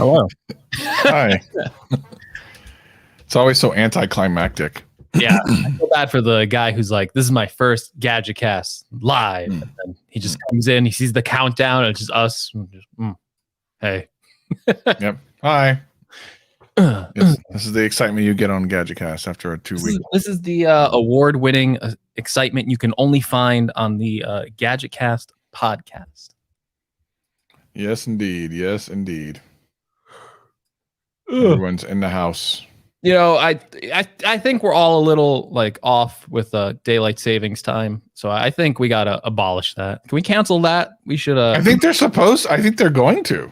Hello. Hi. It's always so anticlimactic. Yeah, I feel bad for the guy who's like, this is my first Gadget Cast live. And then he just comes in, he sees the countdown, and it's just us. Hey. Yep. Hi. This is the excitement you get on GadgetCast after a 2 week. This is the award-winning excitement you can only find on the GadgetCast podcast. Yes, indeed. Yes, indeed. Everyone's in the house. You know, I think we're all a little like off with daylight savings time, so I think we gotta abolish that. Can we cancel that? We should. I think they're going to.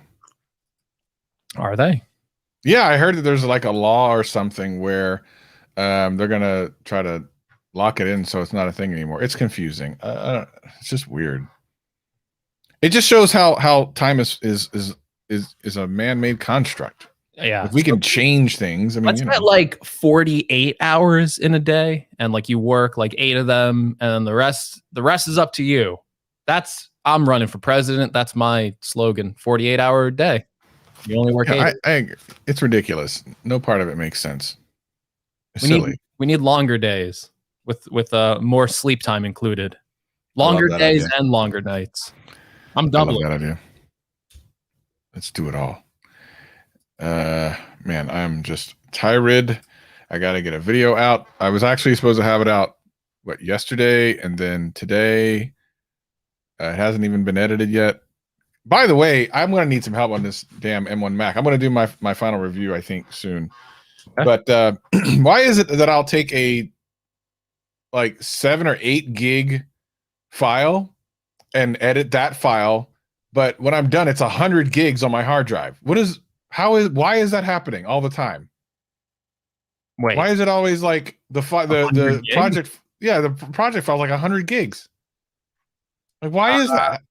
Are they? Yeah, I heard that there's like a law or something where they're gonna try to lock it in so it's not a thing anymore. It's confusing. It's just weird. It just shows how time is a man-made construct. Yeah, if we can change things. I mean, let's get like 48 hours in a day, and like you work like 8 of them, and then the rest is up to you. I'm running for president. That's my slogan: 48-hour day. You only work 8. I agree. It's ridiculous. No part of it makes sense. It's silly. We need longer days with more sleep time included. Longer days and longer nights. I'm doubling. I love that idea. Let's do it all. Man, I'm just tired. I got to get a video out. I was actually supposed to have it out yesterday, and then today. It hasn't even been edited yet. By the way, I'm going to need some help on this damn M1 Mac. I'm going to do my final review, I think, soon. Okay. But why is it that I'll take a like 7 or 8 gig file and edit that file, but when I'm done, it's 100 gigs on my hard drive? Why is that happening all the time? Wait, why is it always like the project? Yeah, the project file is like 100 gigs. Like, why is that?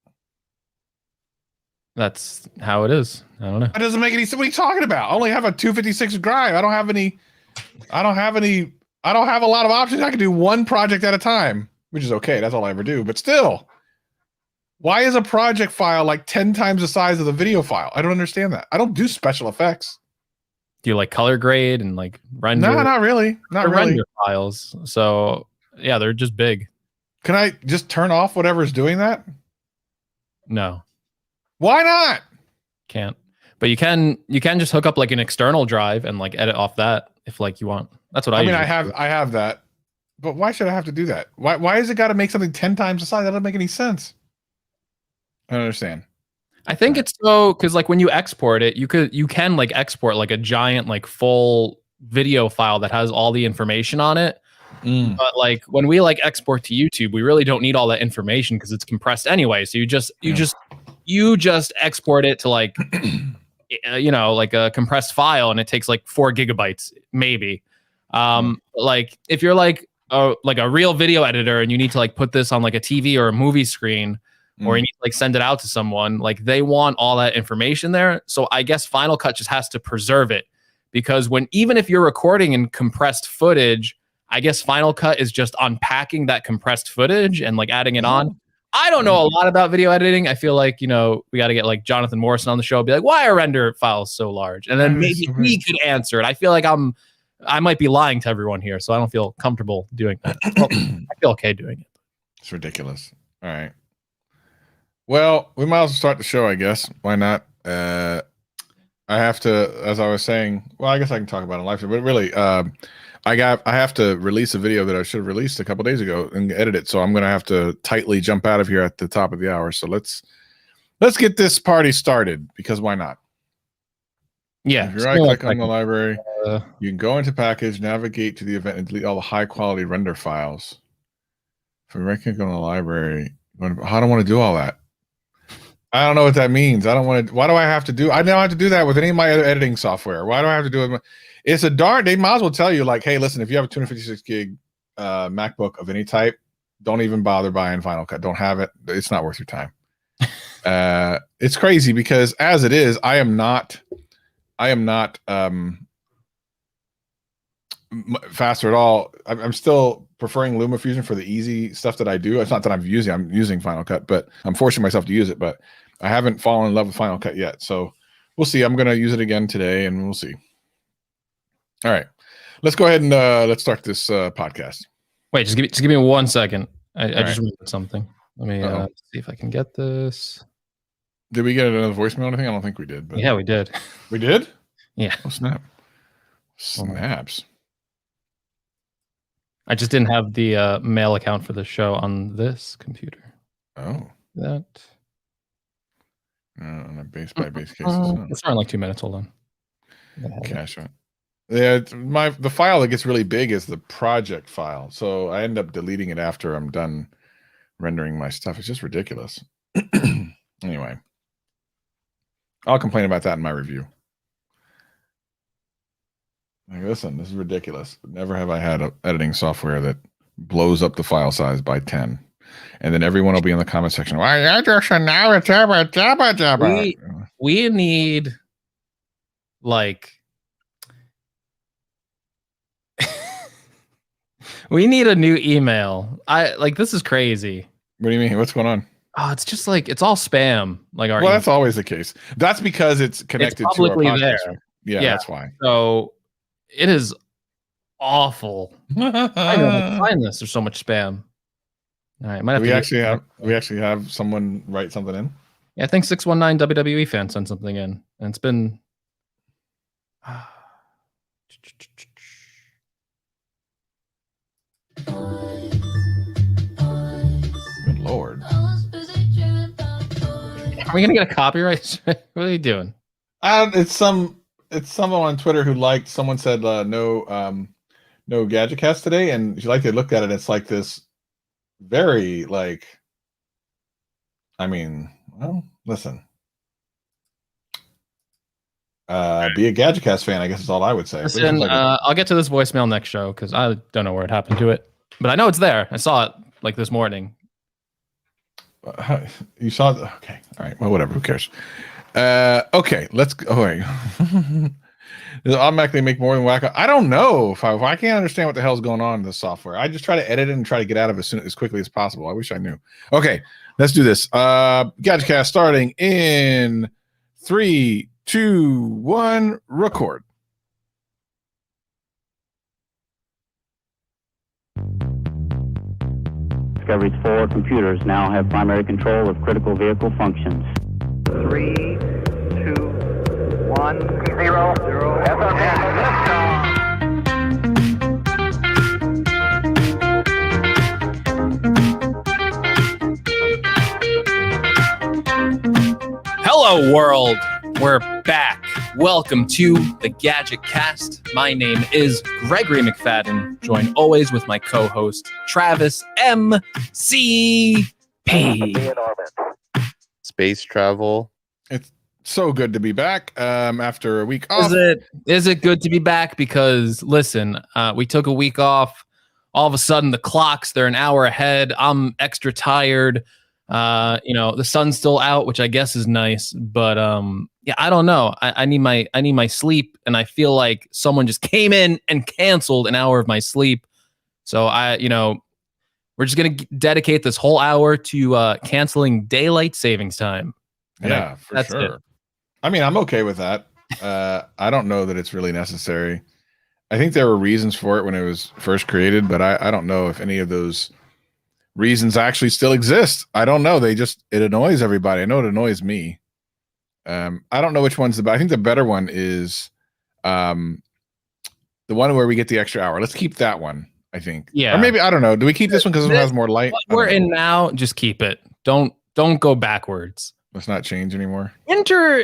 That's how it is. I don't know. That doesn't make any sense. What are you talking about? I only have a 256 drive. I don't have a lot of options. I can do one project at a time, which is okay. That's all I ever do. But still, why is a project file like 10 times the size of the video file? I don't understand that. I don't do special effects. Do you like color grade and like render? No, not really. Not really. Render files. So yeah, they're just big. Can I just turn off whatever's doing that? No. Why not? Can't. But you can just hook up like an external drive and like edit off that if like you want. That's what I mean. I have that. But why should I have to do that? Why is it got to make something 10 times the size? That doesn't make any sense. I don't understand. I think it's so because like when you export it, you can like export like a giant like full video file that has all the information on it. But like when we like export to YouTube, we really don't need all that information because it's compressed anyway. So you just export it to like like a compressed file, and it takes like 4 gigabytes maybe. Like if you're like a real video editor and you need to like put this on like a TV or a movie screen, or you need to like send it out to someone, like they want all that information there. So I guess Final Cut just has to preserve it, because even if you're recording in compressed footage, I guess Final Cut is just unpacking that compressed footage and like adding it on. I don't know a lot about video editing. I feel like, we got to get like Jonathan Morrison on the show, be like, why are render files so large? And then maybe he could answer it. I feel like I might be lying to everyone here, so I don't feel comfortable doing that. Well, I feel okay doing it. It's ridiculous. All right. Well, we might as well start the show, I guess. Why not? I have to, as I was saying, well, I guess I can talk about it live, but really, I have to release a video that I should have released a couple days ago and edit it. So I'm going to have to tightly jump out of here at the top of the hour. So let's get this party started, because why not? Yeah. If you right-click on the library, you can go into package, navigate to the event, and delete all the high-quality render files. If you right-click on the library, I don't want to do all that. I don't know what that means. I don't want to. Why do I have to do? I don't have to do that with any of my other editing software. Why do I have to do it? It's a darn. They might as well tell you, like, hey, listen, if you have a 256 gig MacBook of any type, don't even bother buying Final Cut. Don't have it. It's not worth your time. It's crazy, because as it is, I am not faster at all. I'm still preferring LumaFusion for the easy stuff that I do. It's not that I'm using Final Cut, but I'm forcing myself to use it. But I haven't fallen in love with Final Cut yet. So we'll see. I'm gonna use it again today, and we'll see. All right, let's go ahead and let's start this podcast. Wait, just give me 1 second. I just right. remembered something. Let me see if I can get this. Did we get another voicemail or anything? I don't think we did. But yeah, we did. We did? Yeah. Oh, snap. Snaps. I just didn't have the mail account for the show on this computer. Oh. That. On a base by base cases. It's around like 2 minutes. Hold on. Cache it. Yeah, the file that gets really big is the project file. So I end up deleting it after I'm done rendering my stuff. It's just ridiculous. Anyway. I'll complain about that in my review. Like, listen, this is ridiculous. Never have I had editing software that blows up the file size by 10. And then everyone will be in the comment section. Why we need like we need a new email. This is crazy. What do you mean? What's going on? Oh, it's just like it's all spam. Like our that's always the case. That's because it's connected to our podcast. There. Yeah, that's why. So it is awful. I don't find this. There's so much spam. All right, might have we actually have someone write something in. Yeah, I think 619 WWE fan sent something in, and it's been. Good Lord. Are we gonna get a copyright? What are you doing? It's someone on Twitter who liked. Someone said no GadgetCast today, and she liked it. Looked at it. It's like this very like. I mean, well, listen. Be a GadgetCast fan, I guess is all I would say. Listen, I'll get to this voicemail next show because I don't know where it happened to it, but I know it's there. I saw it like this morning. You saw it? Okay. All right. Well, whatever. Who cares? Okay. Let's go. Oh, wait. Does it automatically make more than wacko? I don't know. If I can't understand what the hell's going on in this software. I just try to edit it and try to get out of it as quickly as possible. I wish I knew. Okay. Let's do this. GadgetCast starting in 3, 2, 1, record. Discovery's 4 computers now have primary control of critical vehicle functions. 3, 2, 1, 0, 0. Hello, world. We're back. Welcome to the GadgetCast. My name is Gregory McFadden, joined always with my co-host, Travis M.C.P. Space travel. It's so good to be back after a week off. Is it good to be back? Because, listen, we took a week off. All of a sudden, the clocks, they're an hour ahead. I'm extra tired. The sun's still out, which I guess is nice, but yeah, I don't know. I need my sleep, and I feel like someone just came in and canceled an hour of my sleep. So we're just gonna dedicate this whole hour to canceling daylight savings time. Yeah, for sure. I mean, I'm okay with that. I don't know that it's really necessary. I think there were reasons for it when it was first created, but I don't know if any of those reasons actually still exist. I don't know. It annoys everybody. I know it annoys me. I don't know which one's the best. I think the better one is the one where we get the extra hour. Let's keep that one, I think. Yeah. Or maybe, I don't know. Do we keep this one because it has more light? What we're in now, just keep it. Don't go backwards. Let's not change anymore. Winter,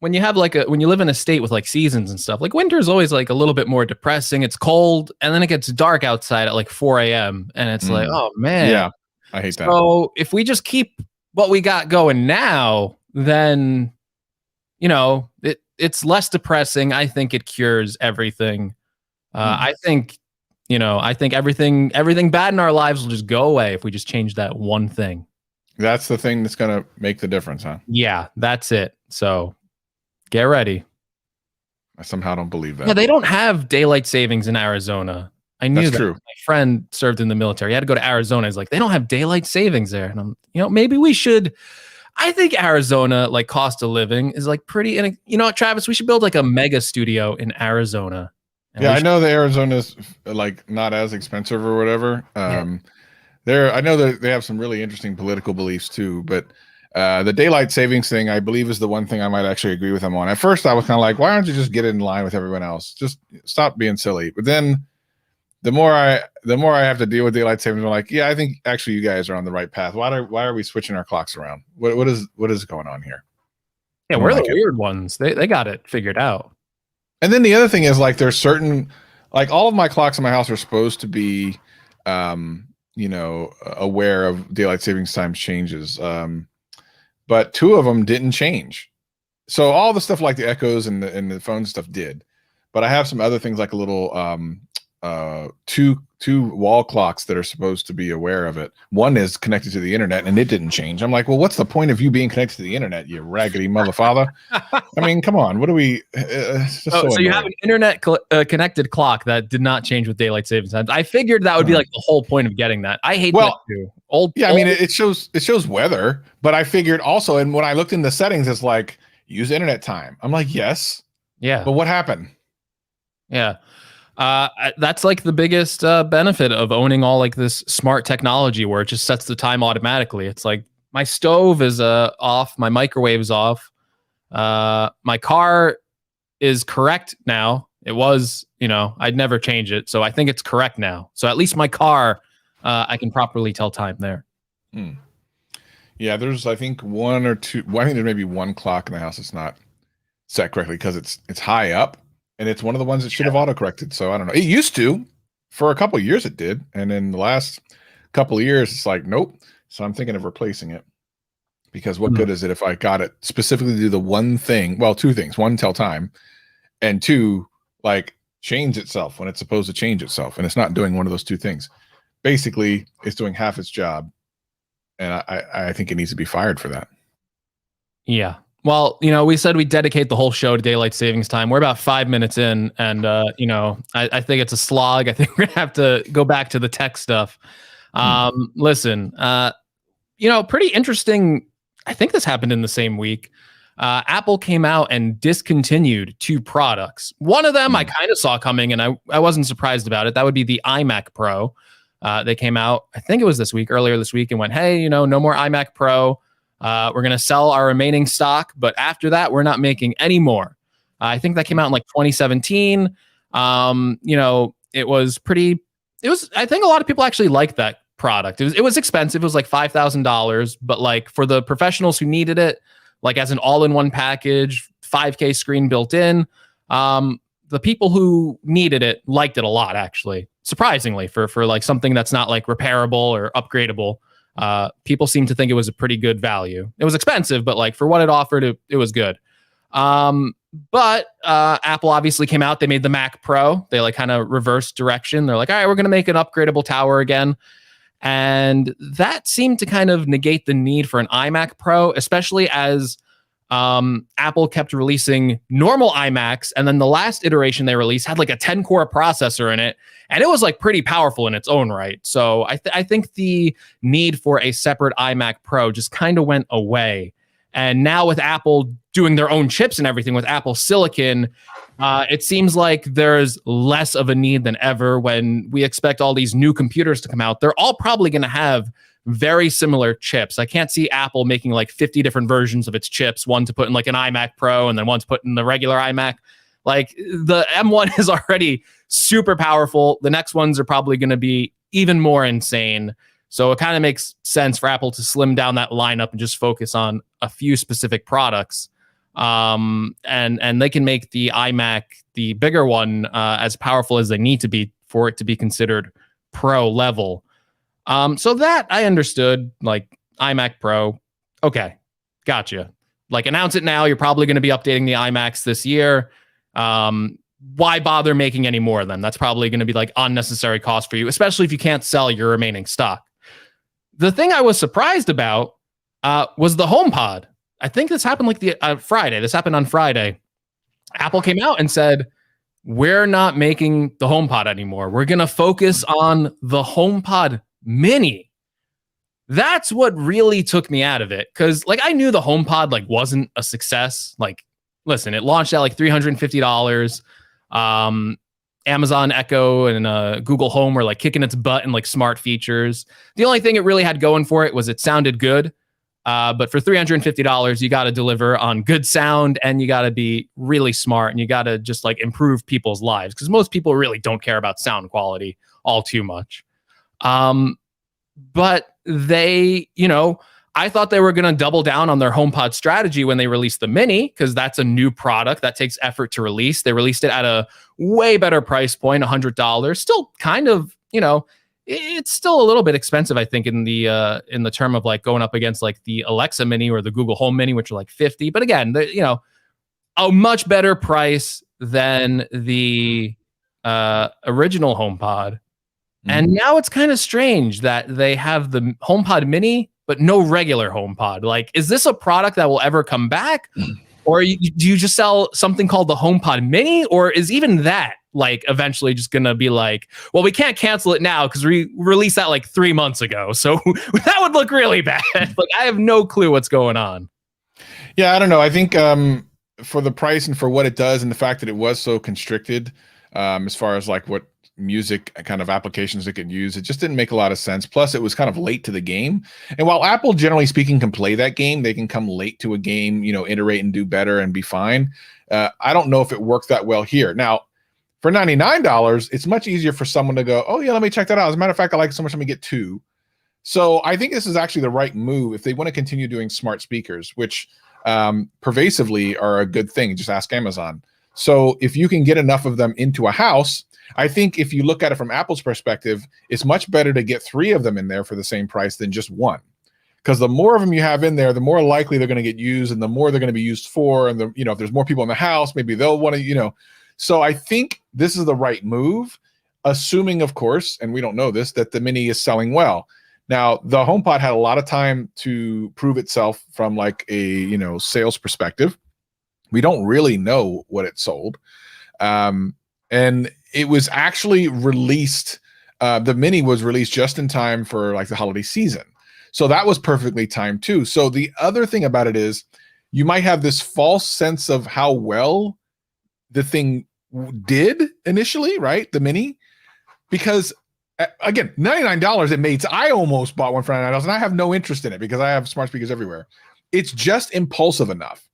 when you have when you live in a state with like seasons and stuff, like winter is always like a little bit more depressing. It's cold, and then it gets dark outside at like 4 a.m. and it's like, oh man. Yeah, I hate that. So if we just keep what we got going now, then it's less depressing. I think it cures everything. I think everything bad in our lives will just go away if we just change that one thing. That's the thing that's going to make the difference, huh? Yeah, that's it. So get ready. I somehow don't believe that. Yeah, they don't have daylight savings in Arizona. I knew that. True. My friend served in the military. He had to go to Arizona. He's like, they don't have daylight savings there. And I'm, maybe we should. I think Arizona, like cost of living, is like pretty. And you know what, Travis? We should build like a mega studio in Arizona. Yeah, I know the Arizona's like not as expensive or whatever. I know that they have some really interesting political beliefs too, but the daylight savings thing, I believe, is the one thing I might actually agree with them on. At first, I was kind of like, why don't you just get in line with everyone else? Just stop being silly. But then the more I have to deal with daylight savings, I'm like, yeah, I think actually you guys are on the right path. Why are we switching our clocks around? What is going on here? Yeah, we're the weird ones. They got it figured out. And then the other thing is like there's certain, like all of my clocks in my house are supposed to be aware of daylight savings time changes. But 2 of them didn't change. So all the stuff like the echoes and the phone stuff did. But I have some other things like a little two wall clocks that are supposed to be aware of it. One is connected to the internet and it didn't change. I'm like, well, what's the point of you being connected to the internet, you raggedy motherfather? I mean, come on. What do we? So you have an internet connected clock that did not change with daylight savings times. I figured that would be like the whole point of getting that. I hate that too. I mean, it shows weather, but I figured also, and when I looked in the settings, it's like use internet time. I'm like, yes, yeah, but what happened? Yeah. That's like the biggest benefit of owning all like this smart technology where it just sets the time automatically. It's like my stove is off, my microwave is off, my car is correct now. It was, I'd never change it, so I think it's correct now. So at least my car, I can properly tell time there. Yeah, there's I think 1 or 2. Well, I think there may be 1 clock in the house that's not set correctly because it's high up. And it's one of the ones that should have auto-corrected. So I don't know. It used to. For a couple of years it did. And in the last couple of years, it's like, nope. So I'm thinking of replacing it. Because what good is it if I got it specifically to do the one thing? Well, 2 things. 1, tell time. And 2, like change itself when it's supposed to change itself. And it's not doing one of those 2 things. Basically, it's doing half its job. And I think it needs to be fired for that. Yeah. Well, we said we dedicate the whole show to daylight savings time. We're about 5 minutes in, and I think it's a slog. I think we're gonna have to go back to the tech stuff. Listen, pretty interesting. I think this happened in the same week. Apple came out and discontinued 2 products. One of them I kind of saw coming, and I wasn't surprised about it. That would be the Imac Pro. They came out, I think it was earlier this week, and went, hey, no more Imac Pro. We're going to sell our remaining stock, but after that, we're not making any more. I think that came out in like 2017. I think a lot of people actually liked that product. It was expensive. It was like $5,000, but like for the professionals who needed it, like as an all-in-one package, 5K screen built in, the people who needed it liked it a lot, actually. Surprisingly, for like something that's not like repairable or upgradable. People seem to think it was a pretty good value. It was expensive, but like for what it offered, it was good. But Apple obviously came out. They made the Mac Pro. They like kind of reversed direction. They're like, all right, we're going to make an upgradable tower again. And that seemed to kind of negate the need for an iMac Pro, especially as Apple kept releasing normal iMacs. And then the last iteration they released had like a 10-core processor in it. And it was like pretty powerful in its own right. So I think the need for a separate iMac Pro just kind of went away. And now with Apple doing their own chips and everything with Apple Silicon, it seems like there's less of a need than ever. When we expect all these new computers to come out, they're all probably going to have very similar chips. I can't see Apple making like 50 different versions of its chips, one to put in like an iMac Pro and then one to put in the regular iMac. Like the M1 is already super powerful. The next ones are probably going to be even more insane. So it kind of makes sense for Apple to slim down that lineup and just focus on a few specific products. And they can make the iMac, the bigger one, as powerful as they need to be for it to be considered pro level. So that I understood, like iMac Pro. Okay, gotcha. Like announce it now. You're probably going to be updating the iMacs this year. Why bother making any more of them? That's probably going to be like unnecessary cost for you, especially if you can't sell your remaining stock. The thing I was surprised about was the HomePod. I think this happened like Friday. This happened on Friday. Apple came out and said, we're not making the HomePod anymore. We're going to focus on the HomePod Mini. That's what really took me out of it. Cause like I knew the HomePod like wasn't a success. Like, listen, it launched at like $350. Amazon Echo and Google Home were like kicking its butt in like smart features. The only thing it really had going for it was it sounded good. But for $350, you got to deliver on good sound and you got to be really smart and you got to just like improve people's lives because most people really don't care about sound quality all too much. But they, I thought they were going to double down on their HomePod strategy when they released the Mini, because that's a new product that takes effort to release. They released it at a way better price point, $100. Still kind of, it's still a little bit expensive, I think, in the term of like going up against like the Alexa Mini or the Google Home Mini, which are like $50. But again, a much better price than the original HomePod. And now it's kind of strange that they have the HomePod Mini, but no regular HomePod. Like, is this a product that will ever come back? Or do you just sell something called the HomePod Mini? Or is even that like eventually just going to be like, well, we can't cancel it now because we released that like 3 months ago. So that would look really bad. Like, I have no clue what's going on. Yeah, I don't know. I think for the price and for what it does and the fact that it was so constricted as far as like what music kind of applications it could use, it just didn't make a lot of sense. Plus it was kind of late to the game, and while Apple generally speaking can play that game, they can come late to a game, iterate and do better and be fine. I don't know if it worked that well here. Now for $99, it's much easier for someone to go, oh yeah, let me check that out. As a matter of fact, I like it so much, let me get two. So I think this is actually the right move if they want to continue doing smart speakers, which pervasively are a good thing. Just ask Amazon. So if you can get enough of them into a house, I think if you look at it from Apple's perspective, it's much better to get 3 of them in there for the same price than just 1. Because the more of them you have in there, the more likely they're going to get used and the more they're going to be used for. And if there's more people in the house, maybe they'll want to, So I think this is the right move, assuming, of course, and we don't know this, that the Mini is selling well. Now, the HomePod had a lot of time to prove itself from like a, sales perspective. We don't really know what it sold. And it was actually released, the Mini was released just in time for like the holiday season. So that was perfectly timed too. So the other thing about it is you might have this false sense of how well the thing did initially, right? The Mini, because again, $99 it made. I almost bought one for $99 and I have no interest in it because I have smart speakers everywhere. It's just impulsive enough.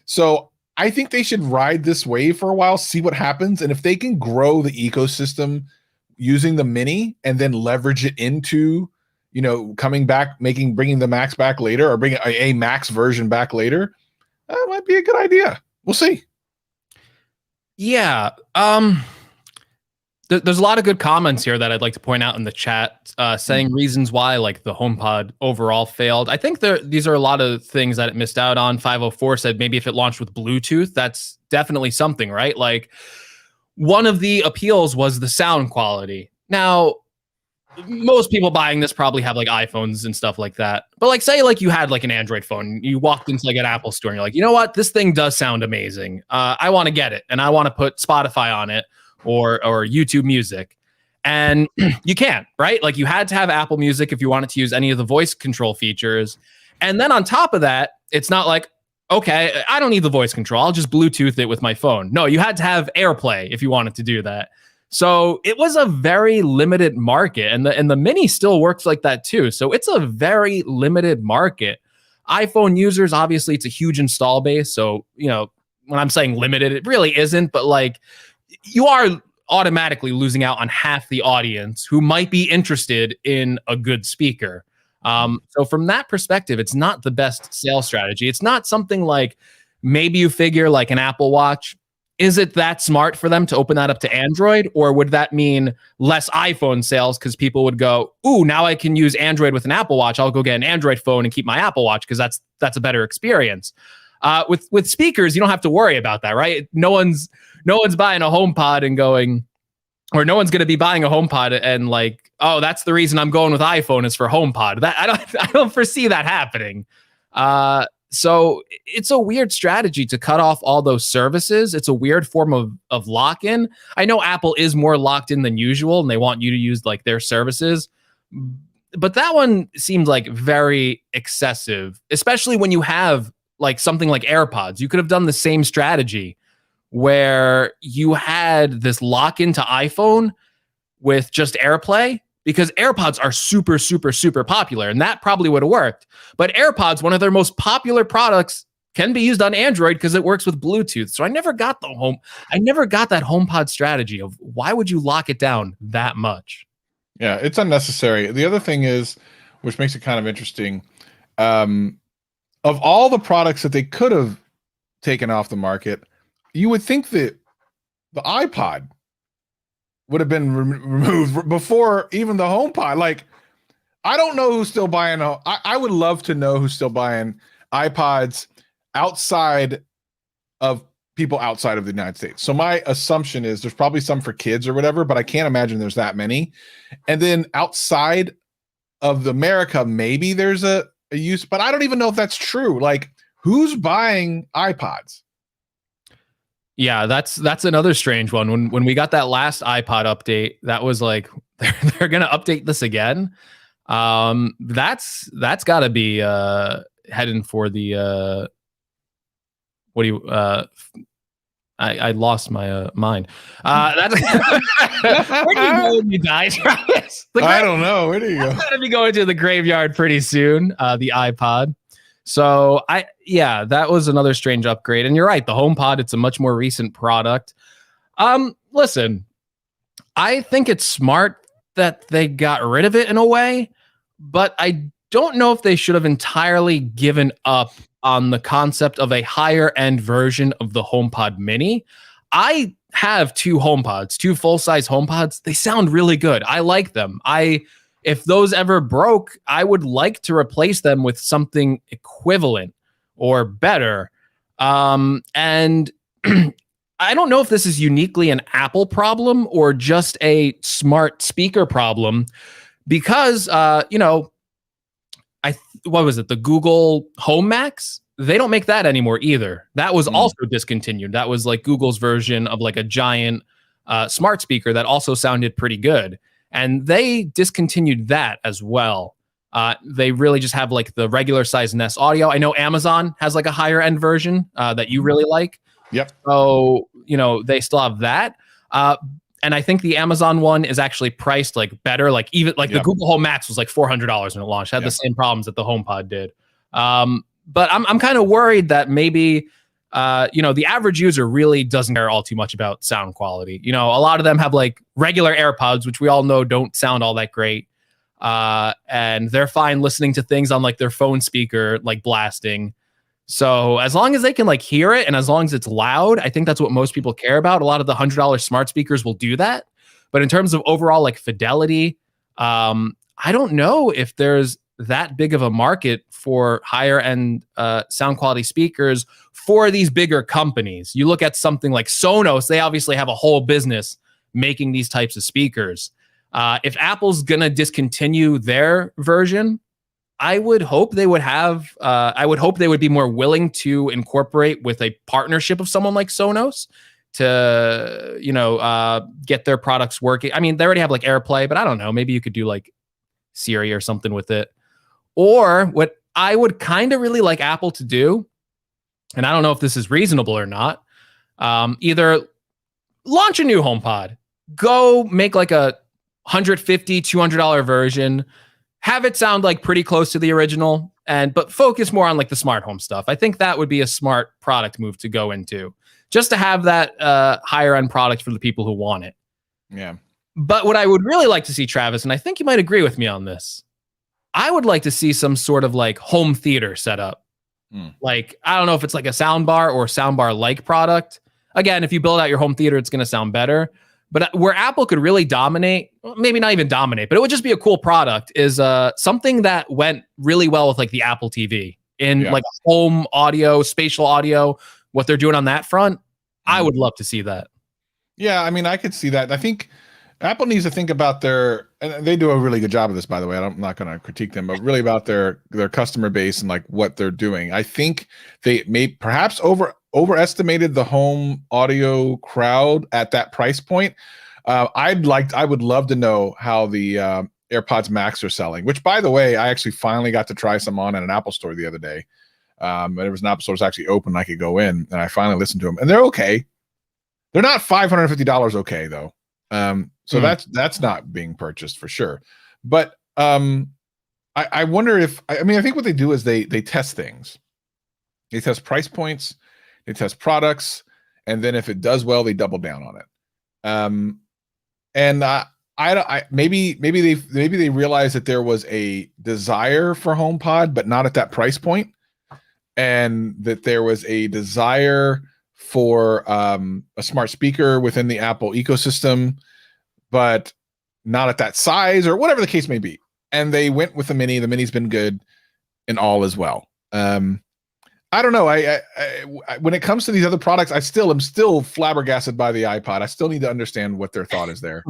So I think they should ride this wave for a while, see what happens. And if they can grow the ecosystem using the Mini and then leverage it into, coming back, bringing the Max back later or bringing a Max version back later, that might be a good idea. We'll see. Yeah. There's a lot of good comments here that I'd like to point out in the chat, saying reasons why like the HomePod overall failed. I think these are a lot of things that it missed out on. 504 said maybe if it launched with Bluetooth, that's definitely something, right? Like one of the appeals was the sound quality. Now, most people buying this probably have like iPhones and stuff like that. But like say like you had like an Android phone, you walked into like an Apple store and you're like, you know what? This thing does sound amazing. I want to get it and I want to put Spotify on it. Or YouTube Music, and you can't, right? Like you had to have Apple Music if you wanted to use any of the voice control features. And then on top of that, it's not like, okay, I don't need the voice control. I'll just Bluetooth it with my phone. No, you had to have AirPlay if you wanted to do that. So it was a very limited market, and the Mini still works like that too. So it's a very limited market. iPhone users, obviously, it's a huge install base. So when I'm saying limited, it really isn't, but like, you are automatically losing out on half the audience who might be interested in a good speaker. So from that perspective, it's not the best sales strategy. It's not something like maybe you figure like an Apple Watch. Is it that smart for them to open that up to Android? Or would that mean less iPhone sales because people would go, ooh, now I can use Android with an Apple Watch. I'll go get an Android phone and keep my Apple Watch because that's a better experience. With speakers, you don't have to worry about that, right? No one's buying a HomePod and going, or no one's going to be buying a HomePod and like, oh, that's the reason I'm going with iPhone is for HomePod. That I don't foresee that happening. So it's a weird strategy to cut off all those services. It's a weird form of lock-in. I know Apple is more locked in than usual, and they want you to use like their services. but that one seemed like very excessive, especially when you have like something like AirPods. You could have done the same strategy where you had this lock into iPhone with just AirPlay, because AirPods are super, super, super popular, and that probably would have worked. But AirPods, one of their most popular products, can be used on Android because it works with Bluetooth. So I never got that HomePod strategy of why would you lock it down that much? Yeah, it's unnecessary. The other thing is, which makes it kind of interesting, of all the products that they could have taken off the market, you would think that the iPod would have been removed before even the HomePod. Like, I don't know who's still buying. I would love to know who's still buying iPods outside of people outside of the United States. So my assumption is there's probably some for kids or whatever, but I can't imagine there's that many. And then outside of America, maybe there's a use, but I don't even know if that's true. Like, who's buying iPods? Yeah, that's another strange one. When we got that last iPod update, that was like they're gonna update this again. That's got to be heading for the what do you I lost my mind. That's where do you go when you die, Travis? I don't know. Where do you go? I'm gonna be going to the graveyard pretty soon. The iPod. So that was another strange upgrade. And you're right, the HomePod, it's a much more recent product. Listen, I think it's smart that they got rid of it in a way, but I don't know if they should have entirely given up on the concept of a higher end version of the HomePod Mini. I have two full-size HomePods. They sound really good. I like them. If those ever broke, I would like to replace them with something equivalent or better. And I don't know if this is uniquely an Apple problem or just a smart speaker problem, because what was it? The Google Home Max? They don't make that anymore either. That was also discontinued. That was like Google's version of like a giant smart speaker that also sounded pretty good. And they discontinued that as well. They really just have like the regular size Nest Audio. I know Amazon has like a higher end version that you really like. Yep. So, they still have that. And I think the Amazon one is actually priced like better. Like even like the Google Home Max was like $400 when it launched. It had the same problems that the HomePod did. But I'm kind of worried that maybe the average user really doesn't care all too much about sound quality. A lot of them have like regular AirPods, which we all know don't sound all that great. And they're fine listening to things on like their phone speaker, like blasting. So as long as they can like hear it and as long as it's loud, I think that's what most people care about. A lot of the $100 smart speakers will do that. But in terms of overall like fidelity, I don't know if there's that big of a market for higher end sound quality speakers for these bigger companies. You look at something like Sonos, they obviously have a whole business making these types of speakers. If Apple's gonna discontinue their version, I would hope they would be more willing to incorporate with a partnership of someone like Sonos to get their products working. I mean, they already have like AirPlay, but I don't know, maybe you could do like Siri or something with it. Or what I would kind of really like Apple to do, and I don't know if this is reasonable or not, either launch a new HomePod, go make like a $150, $200 version, have it sound like pretty close to the original, but focus more on like the smart home stuff. I think that would be a smart product move to go into, just to have that higher end product for the people who want it. Yeah. But what I would really like to see, Travis, and I think you might agree with me on this, I would like to see some sort of like home theater setup. Like, I don't know if it's like a soundbar or soundbar-like product. Again, if you build out your home theater, it's going to sound better. But where Apple could really dominate, maybe not even dominate, but it would just be a cool product, is something that went really well with like the Apple TV in like home audio, spatial audio, what they're doing on that front. I would love to see that. Yeah, I mean, I could see that. I think Apple needs to think about and they do a really good job of this, by the way. I'm not going to critique them, but really about their customer base and like what they're doing. I think they may perhaps overestimated the home audio crowd at that price point. I would love to know how the AirPods Max are selling, which, by the way, I actually finally got to try some on at an Apple store the other day. There was an Apple store that was actually open. I could go in, and I finally listened to them, and they're okay. They're not $550 okay, though. So that's not being purchased for sure. But I wonder if, I think what they do is they test things. They test price points, they test products, and then if it does well, they double down on it. Maybe they realized that there was a desire for HomePod, but not at that price point, and that there was a desire for a smart speaker within the Apple ecosystem, but not at that size, or whatever the case may be. And they went with the Mini. The Mini's been good, and all as well. I don't know. I when it comes to these other products, I'm still flabbergasted by the iPod. I still need to understand what their thought is there.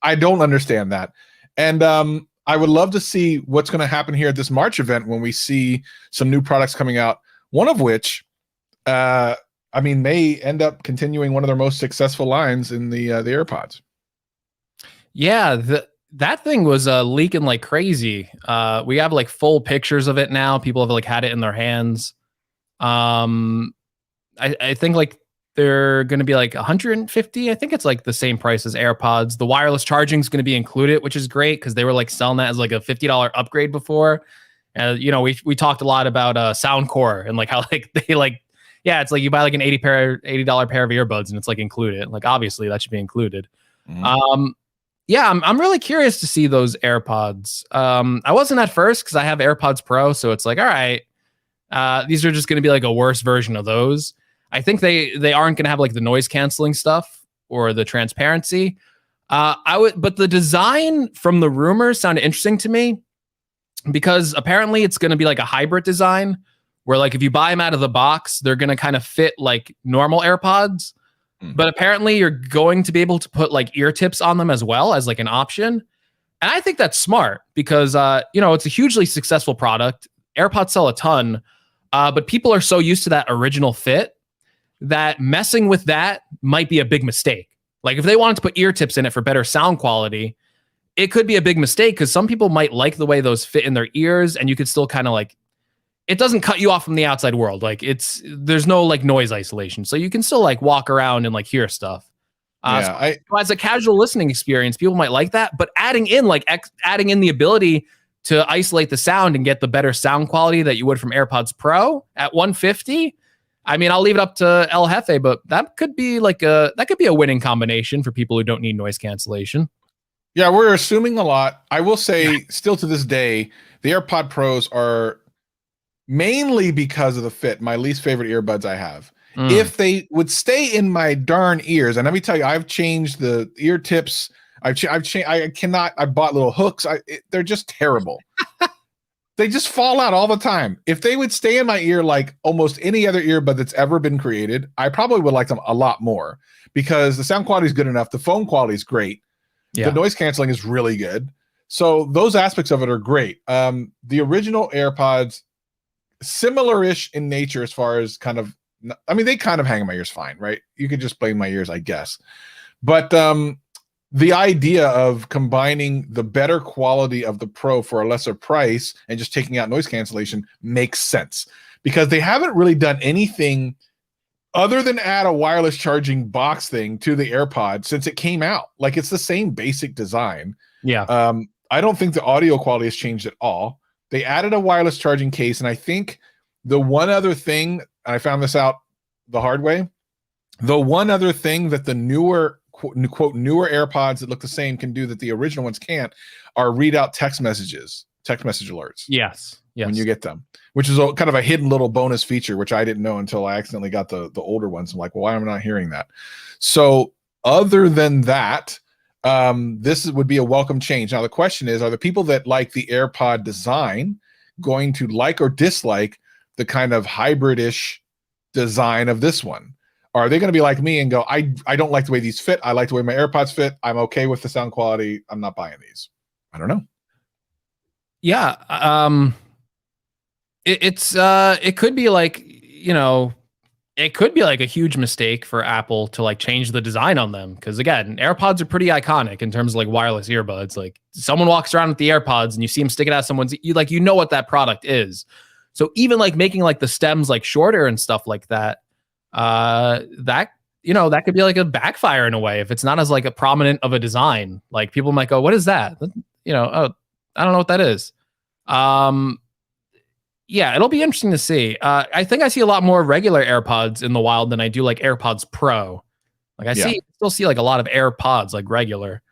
I don't understand that. And I would love to see what's going to happen here at this March event when we see some new products coming out, one of which may end up continuing one of their most successful lines in the AirPods. Yeah, that thing was leaking like crazy. We have like full pictures of it now. People have like had it in their hands. I think like they're going to be like 150. I think it's like the same price as AirPods. The wireless charging is going to be included, which is great because they were like selling that as like a $50 upgrade before. We talked a lot about Soundcore and like how like they like, yeah, it's like you buy like an $80 pair of earbuds and it's like included. Like obviously that should be included. Yeah, I'm really curious to see those AirPods. I wasn't at first because I have AirPods Pro, so it's like, all right, these are just going to be like a worse version of those. I think they aren't going to have like the noise canceling stuff or the transparency. But the design from the rumors sounded interesting to me because apparently it's going to be like a hybrid design where like if you buy them out of the box, they're going to kind of fit like normal AirPods. But apparently you're going to be able to put like ear tips on them as well as like an option. And I think that's smart because, it's a hugely successful product. AirPods sell a ton, but people are so used to that original fit that messing with that might be a big mistake. Like if they wanted to put ear tips in it for better sound quality, it could be a big mistake because some people might like the way those fit in their ears and you could still kind of like, it doesn't cut you off from the outside world. Like there's no like noise isolation. So you can still like walk around and like hear stuff. So as a casual listening experience, people might like that, but adding in the ability to isolate the sound and get the better sound quality that you would from AirPods Pro at 150. I mean, I'll leave it up to El Jefe, but that could be a winning combination for people who don't need noise cancellation. Yeah, we're assuming a lot. I will say still to this day, the AirPod Pros are mainly because of the fit, my least favorite earbuds I have. If they would stay in my darn ears, and let me tell you, I've changed the ear tips. I bought little hooks. They're just terrible. They just fall out all the time. If they would stay in my ear like almost any other earbud that's ever been created, I probably would like them a lot more because the sound quality is good enough. The phone quality is great. Yeah. The noise canceling is really good. So those aspects of it are great. The original AirPods, similar-ish in nature as far as they kind of hang in my ears fine, right? You could just blame my ears, I guess. But the idea of combining the better quality of the Pro for a lesser price and just taking out noise cancellation makes sense because they haven't really done anything other than add a wireless charging box thing to the AirPod since it came out. Like it's the same basic design. Yeah. I don't think the audio quality has changed at all. They added a wireless charging case, and I think the one other thing, and I found this out the hard way, the one other thing that the newer, quote, newer AirPods that look the same can do that the original ones can't are read out text message alerts. Yes. When you get them, which is kind of a hidden little bonus feature, which I didn't know until I accidentally got the older ones. I'm like, well, why am I not hearing that? So other than that, this would be a welcome change. Now, the question is, are the people that like the AirPod design going to like or dislike the kind of hybrid-ish design of this one? Or are they going to be like me and go, I don't like the way these fit. I like the way my AirPods fit. I'm okay with the sound quality. I'm not buying these. I don't know. Yeah. It could be like, it could be like a huge mistake for Apple to like change the design on them. Cause again, AirPods are pretty iconic in terms of like wireless earbuds. Like someone walks around with the AirPods and you see them sticking out someone's, you know what that product is. So even like making like the stems like shorter and stuff like that, that could be like a backfire in a way if it's not as like a prominent of a design. Like people might go, what is that? Oh, I don't know what that is. Yeah, it'll be interesting to see. I think I see a lot more regular AirPods in the wild than I do like AirPods Pro. Like I still see like a lot of AirPods like regular.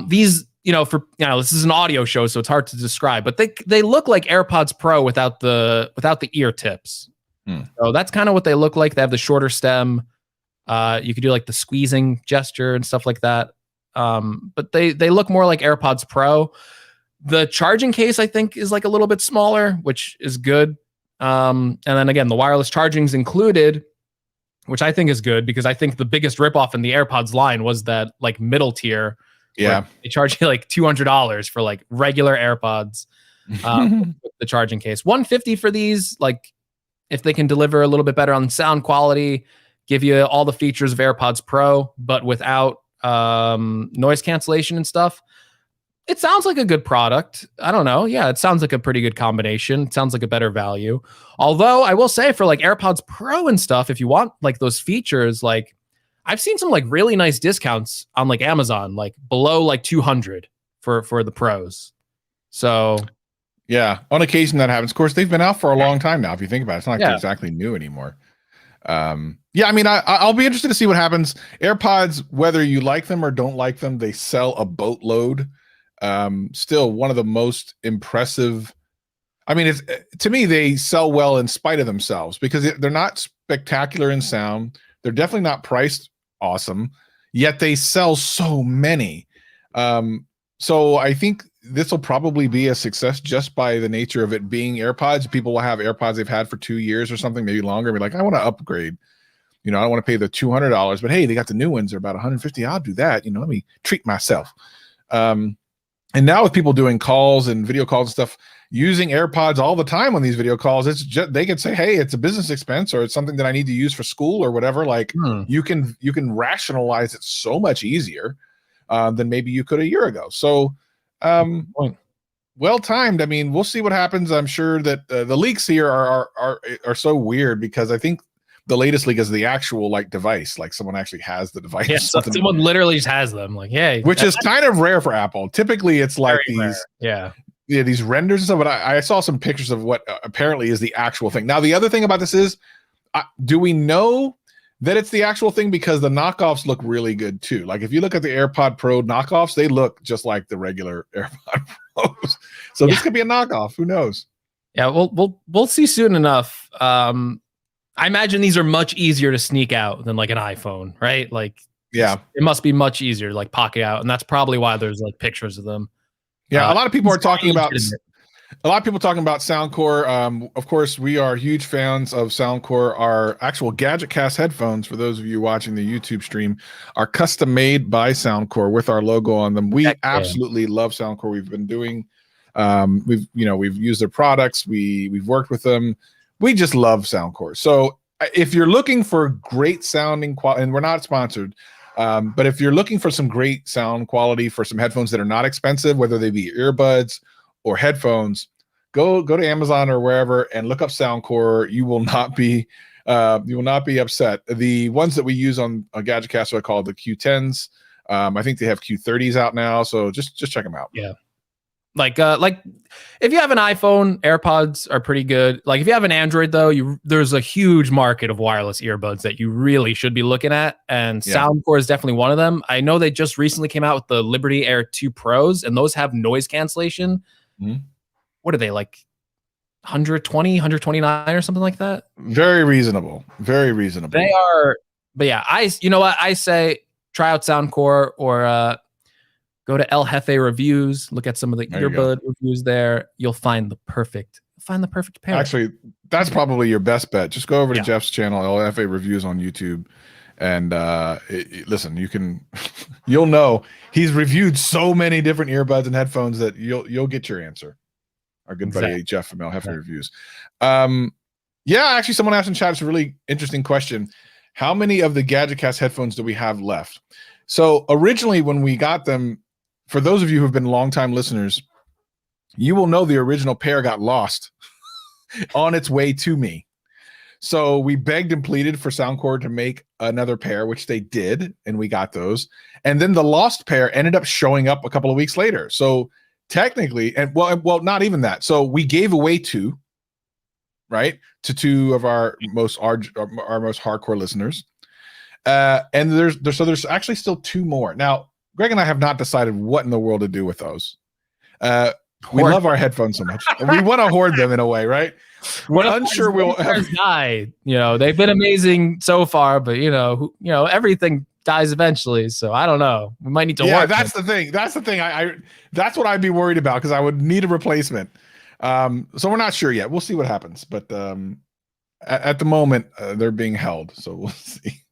These, this is an audio show, so it's hard to describe, but they look like AirPods Pro without the ear tips. So that's kind of what they look like. They have the shorter stem. You could do like the squeezing gesture and stuff like that. But they look more like AirPods Pro. The charging case, I think, is like a little bit smaller, which is good. And then again, the wireless charging is included, which I think is good because I think the biggest ripoff in the AirPods line was that like middle tier. Yeah. They charge you like $200 for like regular AirPods, the charging case. $150 for these, like if they can deliver a little bit better on sound quality, give you all the features of AirPods Pro, but without noise cancellation and stuff. It sounds like a good product. I don't know. Yeah, it sounds like a pretty good combination. It sounds like a better value. Although I will say for like AirPods Pro and stuff, if you want like those features, like I've seen some like really nice discounts on like Amazon, like below like 200 for the Pros. So yeah, on occasion that happens. Of course, they've been out for a long time now. If you think about it, it's not exactly new anymore. Yeah, I mean, I'll be interested to see what happens. AirPods, whether you like them or don't like them, they sell a boatload. Still one of the most impressive. I mean, it's, to me, they sell well in spite of themselves because they're not spectacular in sound. They're definitely not priced awesome, yet they sell so many. So I think this will probably be a success just by the nature of it being AirPods. People will have AirPods they've had for 2 years or something, maybe longer, and be like, I want to upgrade. I don't want to pay the $200, but hey, they got the new ones. They're about $150. I'll do that. Let me treat myself. And now with people doing calls and video calls and stuff, using AirPods all the time on these video calls, it's just, they can say, hey, it's a business expense or it's something that I need to use for school or whatever. Like you can rationalize it so much easier than maybe you could a year ago. So well timed. I mean, we'll see what happens. I'm sure that the leaks here are so weird because I think the latest leak is the actual like device, like someone actually has the device. Yeah, someone literally just has them. Like, hey, which is kind of rare for Apple. Typically, it's like these, these renders and stuff. But I saw some pictures of what apparently is the actual thing. Now, the other thing about this is, do we know that it's the actual thing? Because the knockoffs look really good too. Like if you look at the AirPod Pro knockoffs, they look just like the regular AirPod Pros. So this could be a knockoff. Who knows? Yeah, we'll see soon enough. I imagine these are much easier to sneak out than like an iPhone, right? Like, it must be much easier to like pocket out, and that's probably why there's like pictures of them. Yeah, a lot of people are talking about Soundcore. Of course, we are huge fans of Soundcore. Our actual Gadget Cast headphones, for those of you watching the YouTube stream, are custom made by Soundcore with our logo on them. We absolutely love Soundcore. We've been doing, we've used their products. We've worked with them. We just love Soundcore. So if you're looking for great sounding quality, and we're not sponsored, but if you're looking for some great sound quality for some headphones that are not expensive, whether they be earbuds or headphones, go to Amazon or wherever and look up Soundcore. You will not be upset. The ones that we use on GadgetCast are called the Q10s. I think they have Q30s out now, so just check them out. Yeah. Like if you have an iPhone, AirPods are pretty good. Like if you have an Android though, there's a huge market of wireless earbuds that you really should be looking at, and Soundcore is definitely one of them. I know they just recently came out with the Liberty Air 2 Pros, and those have noise cancellation. What are they, like 120, 129 or something like that? Very reasonable. Very reasonable. They are, but yeah, you know what I say, try out Soundcore or go to El Jefe Reviews, look at some of the earbud reviews there. You'll find the perfect pair. Actually, that's probably your best bet. Just go over to Jeff's channel, El Jefe Reviews on YouTube, and listen. You'll know he's reviewed so many different earbuds and headphones that you'll get your answer. Our good buddy Jeff from El Jefe Reviews. Yeah, actually, someone asked in chat. It's a really interesting question. How many of the GadgetCast headphones do we have left? So originally, when we got them, for those of you who've been longtime listeners, you will know the original pair got lost on its way to me. So we begged and pleaded for Soundcore to make another pair, which they did, and we got those. And then the lost pair ended up showing up a couple of weeks later. So technically, and well, not even that. So we gave away two, right, to two of our most hardcore listeners. And there's actually still two more. Now, Greg and I have not decided what in the world to do with those. We love our headphones so much. We want to hoard them in a way, right? We're unsure we'll die. You know, they've been amazing so far, but everything dies eventually. So I don't know. We might need to. Yeah, that's the thing. That's the thing. That's what I'd be worried about because I would need a replacement. So we're not sure yet. We'll see what happens. But at the moment, they're being held. So we'll see.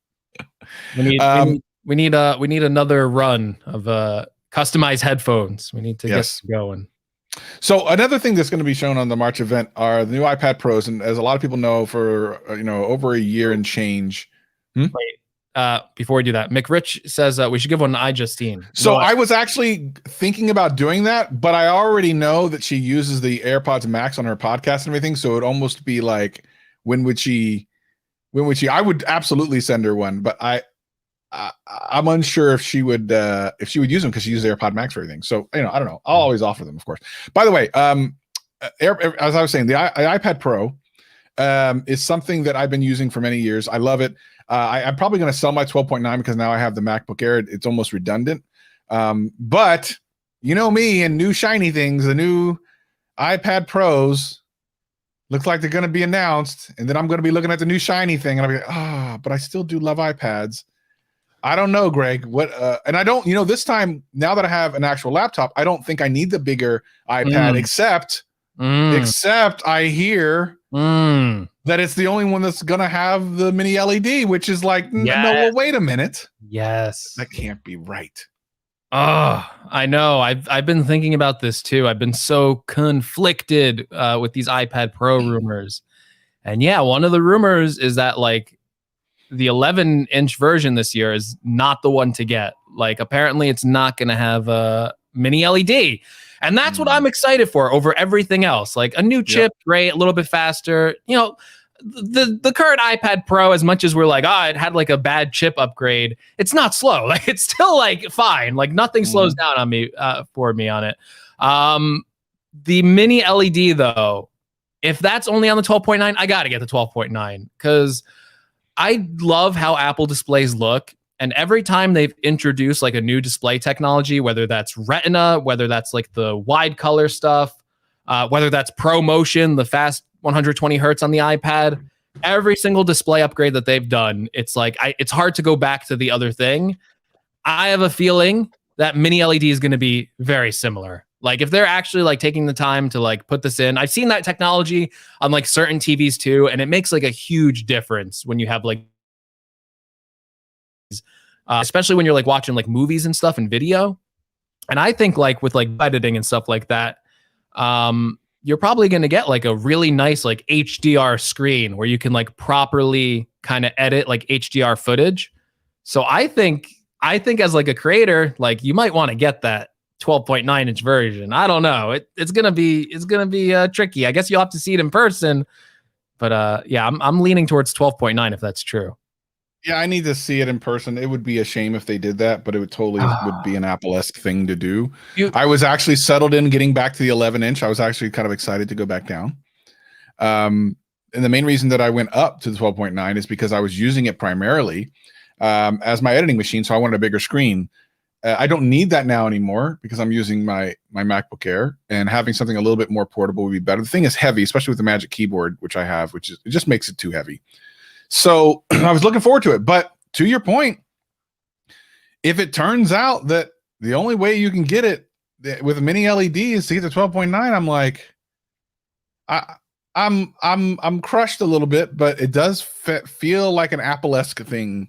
We need another run of customized headphones. We need to get going. So another thing that's going to be shown on the March event are the new iPad Pros, and as a lot of people know, for over a year and change. Wait, before we do that, McRich says we should give one to iJustine. So I was actually thinking about doing that, but I already know that she uses the AirPods Max on her podcast and everything, so it'd almost be like when would she? I would absolutely send her one, but I'm unsure if she would use them because she uses AirPod Max for everything. So I don't know. I'll always offer them, of course. By the way, as I was saying, the iPad Pro is something that I've been using for many years. I love it. I'm probably going to sell my 12.9 because now I have the MacBook Air. It's almost redundant. But you know me and new shiny things, the new iPad Pros looks like they're going to be announced, and then I'm going to be looking at the new shiny thing, and I'll be like, but I still do love iPads. I don't know, Greg. What? And I don't. This time, now that I have an actual laptop, I don't think I need the bigger iPad. Except I hear that it's the only one that's gonna have the mini LED, which is like, no. Well, wait a minute. Yes, that can't be right. Oh, I know. I've been thinking about this too. I've been so conflicted with these iPad Pro rumors, and yeah, one of the rumors is that like the 11-inch version this year is not the one to get. Like, apparently it's not going to have a mini LED. And that's what I'm excited for over everything else. Like a new chip, great, a little bit faster. The current iPad Pro, as much as we're like, it had like a bad chip upgrade, it's not slow. Like, it's still like fine. Like, nothing slows down on me for me on it. The mini LED though, if that's only on the 12.9, I got to get the 12.9 because I love how Apple displays look. And every time they've introduced like a new display technology, whether that's Retina, whether that's like the wide color stuff, whether that's ProMotion, the fast 120 hertz on the iPad, every single display upgrade that they've done, it's like it's hard to go back to the other thing. I have a feeling that mini LED is going to be very similar. Like if they're actually like taking the time to like put this in, I've seen that technology on like certain TVs too, and it makes like a huge difference when you have like, especially when you're like watching like movies and stuff and video. And I think like with like editing and stuff like that, you're probably going to get like a really nice like HDR screen where you can like properly kind of edit like HDR footage. So I think as like a creator, like you might want to get that 12.9 inch version. I don't know. It's gonna be tricky. I guess you'll have to see it in person. But yeah, I'm leaning towards 12.9 if that's true. Yeah, I need to see it in person. It would be a shame if they did that, but it would totally would be an Apple-esque thing to do. I was actually settled in getting back to the 11-inch. I was actually kind of excited to go back down. And the main reason that I went up to the 12.9 is because I was using it primarily as my editing machine, so I wanted a bigger screen. I don't need that now anymore because I'm using my MacBook Air, and having something a little bit more portable would be better. The thing is heavy, especially with the Magic Keyboard, which I have, it just makes it too heavy. So I was looking forward to it. But to your point, if it turns out that the only way you can get it with a mini LED is to get the 12.9, I'm like, I'm crushed a little bit, but it does feel like an Apple-esque thing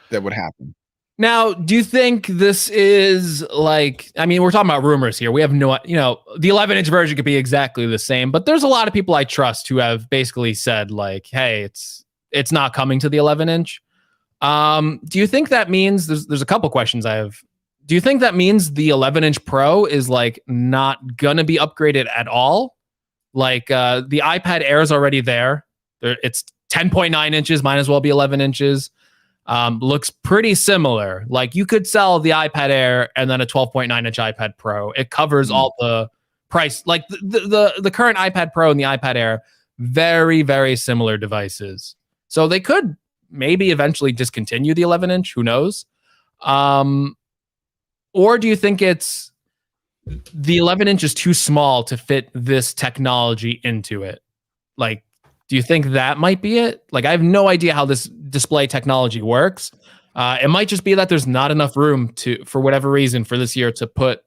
that would happen. Now, do you think this is like, I mean, we're talking about rumors here. We have no, the 11-inch version could be exactly the same, but there's a lot of people I trust who have basically said like, hey, it's not coming to the 11-inch. Do you think that means there's a couple questions I have. Do you think that means the 11-inch Pro is like not gonna be upgraded at all? Like the iPad Air is already there. It's 10.9 inches, might as well be 11 inches. Looks pretty similar. Like you could sell the iPad Air and then a 12.9 inch iPad Pro. It covers all the price. Like the current iPad Pro and the iPad Air, very, very similar devices. So they could maybe eventually discontinue the 11-inch. Who knows? Or do you think it's the 11-inch is too small to fit this technology into it? Like, do you think that might be it? Like, I have no idea how this display technology works. It might just be that there's not enough room for whatever reason, for this year to put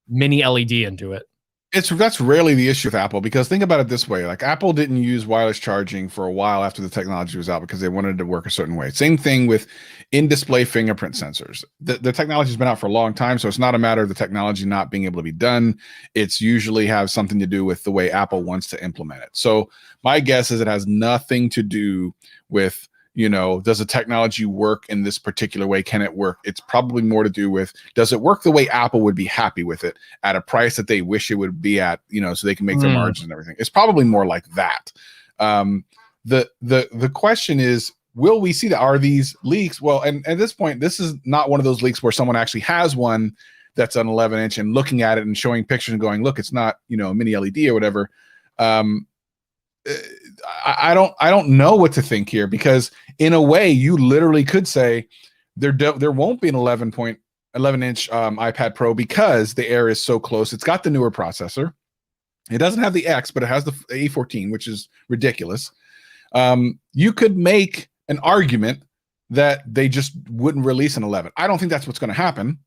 mini LED into it. That's rarely the issue with Apple, because think about it this way. Like Apple didn't use wireless charging for a while after the technology was out because they wanted it to work a certain way. Same thing with in-display fingerprint sensors. The technology has been out for a long time, so it's not a matter of the technology not being able to be done. It's usually have something to do with the way Apple wants to implement it. So my guess is it has nothing to do with, does the technology work in this particular way? Can it work? It's probably more to do with, does it work the way Apple would be happy with it at a price that they wish it would be at, so they can make their margins and everything. It's probably more like that. The question is, will we see that? Are these leaks? Well, and at this point, this is not one of those leaks where someone actually has one that's an 11-inch and looking at it and showing pictures and going, look, it's not, a mini LED or whatever. I don't know what to think here, because in a way you literally could say there won't be an 11-inch iPad Pro because the Air is so close. It's got the newer processor. It doesn't have the X, but it has the A14, which is ridiculous. You could make an argument that they just wouldn't release an 11. I don't think that's what's going to happen,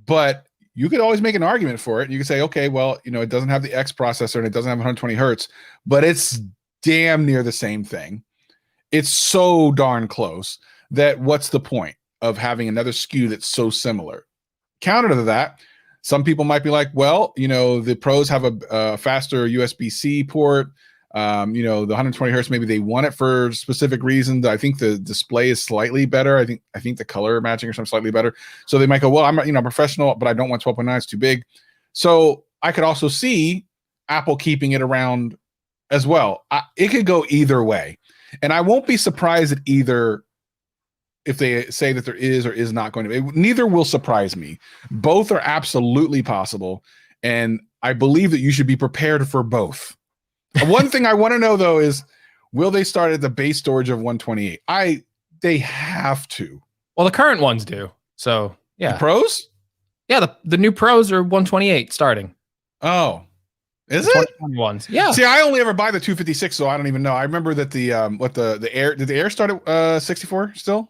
but you could always make an argument for it. You could say, okay, well, it doesn't have the X processor and it doesn't have 120 hertz, but it's damn near the same thing. It's so darn close that what's the point of having another SKU that's so similar? Counter to that, some people might be like, well, the Pros have a faster USB-C port. The 120 hertz, maybe they want it for specific reasons. I think the display is slightly better. I think the color matching or something slightly better. So they might go, well, I'm professional, but I don't want 12.9. It's too big. So I could also see Apple keeping it around as well. It could go either way. And I won't be surprised at either if they say that there is or is not going to be. Neither will surprise me. Both are absolutely possible. And I believe that you should be prepared for both. One thing I want to know, though, is will they start at the base storage of 128? They have to. Well, the current ones do. So, yeah. The Pros? Yeah, the new Pros are 128 starting. Oh. Is it? Ones. Yeah. See, I only ever buy the 256, so I don't even know. I remember that the Air, did the Air start at 64 still?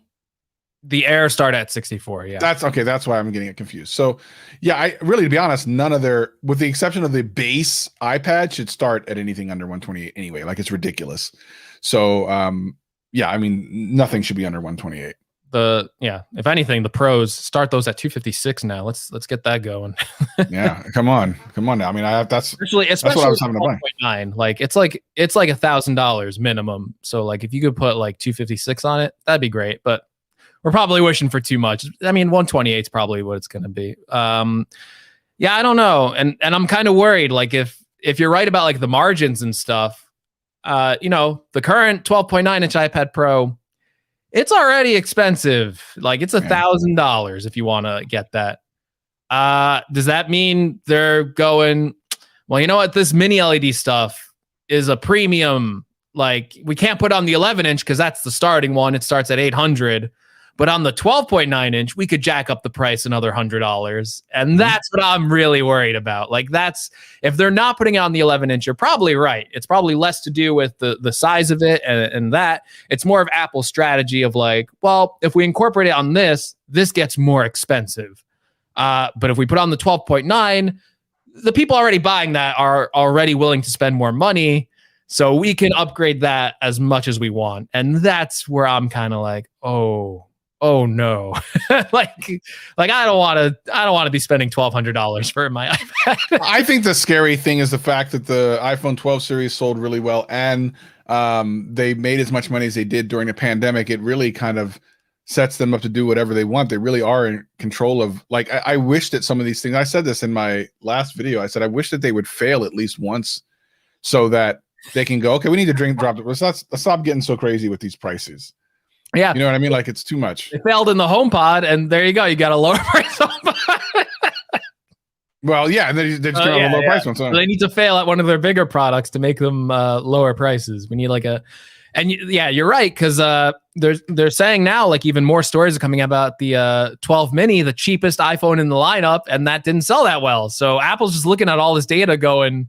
The Air start at 64, yeah. That's okay. That's why I'm getting it confused. So, yeah, I really, to be honest, none of their, with the exception of the base iPad, should start at anything under 128 anyway. Like, it's ridiculous. So, yeah, I mean, nothing should be under 128. If anything, the Pros start those at 256 now. Let's get that going. Yeah, come on now. I mean, especially that's what I was having to buy. Like it's like $1,000 minimum. So like if you could put like 256 on it, that'd be great. But we're probably wishing for too much. I mean, 128 is probably what it's going to be. Yeah, I don't know, and I'm kind of worried. Like if you're right about like the margins and stuff, the current 12.9 inch iPad Pro, it's already expensive. Like it's $1,000 if you want to get that. Does that mean they're going, well, you know what? This mini LED stuff is a premium. Like we can't put on the 11-inch because that's the starting one. It starts at $800. But on the 12.9 inch, we could jack up the price another $100. And that's what I'm really worried about. Like if they're not putting it on the 11-inch, you're probably right. It's probably less to do with the size of it and that. It's more of Apple's strategy of like, well, if we incorporate it on this gets more expensive. But if we put on the 12.9, the people already buying that are already willing to spend more money. So we can upgrade that as much as we want. And that's where I'm kind of like, oh no, like I don't want to be spending $1,200 for my iPad. I think the scary thing is the fact that the iPhone 12 series sold really well, and they made as much money as they did during the pandemic. It really kind of sets them up to do whatever they want. They really are in control of, like, I wish that some of these things, I said this in my last video, I said, I wish that they would fail at least once so that they can go, okay, we need to drop it. Let's stop getting so crazy with these prices. Yeah. You know what I mean? Like, it's too much. They failed in the HomePod, and there you go. You got a lower price HomePod. Well, yeah, and they just got a lower price one. So they need to fail at one of their bigger products to make them lower prices. We need like you're right, because they're saying now, like, even more stories are coming about the 12 mini, the cheapest iPhone in the lineup, and that didn't sell that well. So Apple's just looking at all this data going,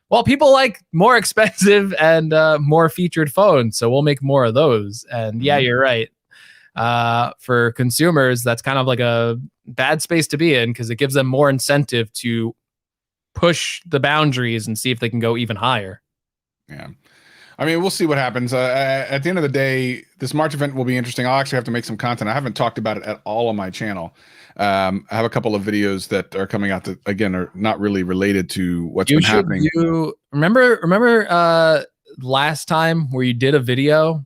well, people like more expensive and more featured phones, so we'll make more of those. And yeah, you're right. For consumers, that's kind of like a bad space to be in, because it gives them more incentive to push the boundaries and see if they can go even higher. Yeah. I mean, we'll see what happens. At the end of the day, this March event will be interesting. I'll actually have to make some content. I haven't talked about it at all on my channel. I have a couple of videos that are coming out that, again, are not really related to what's been happening. You remember last time where you did a video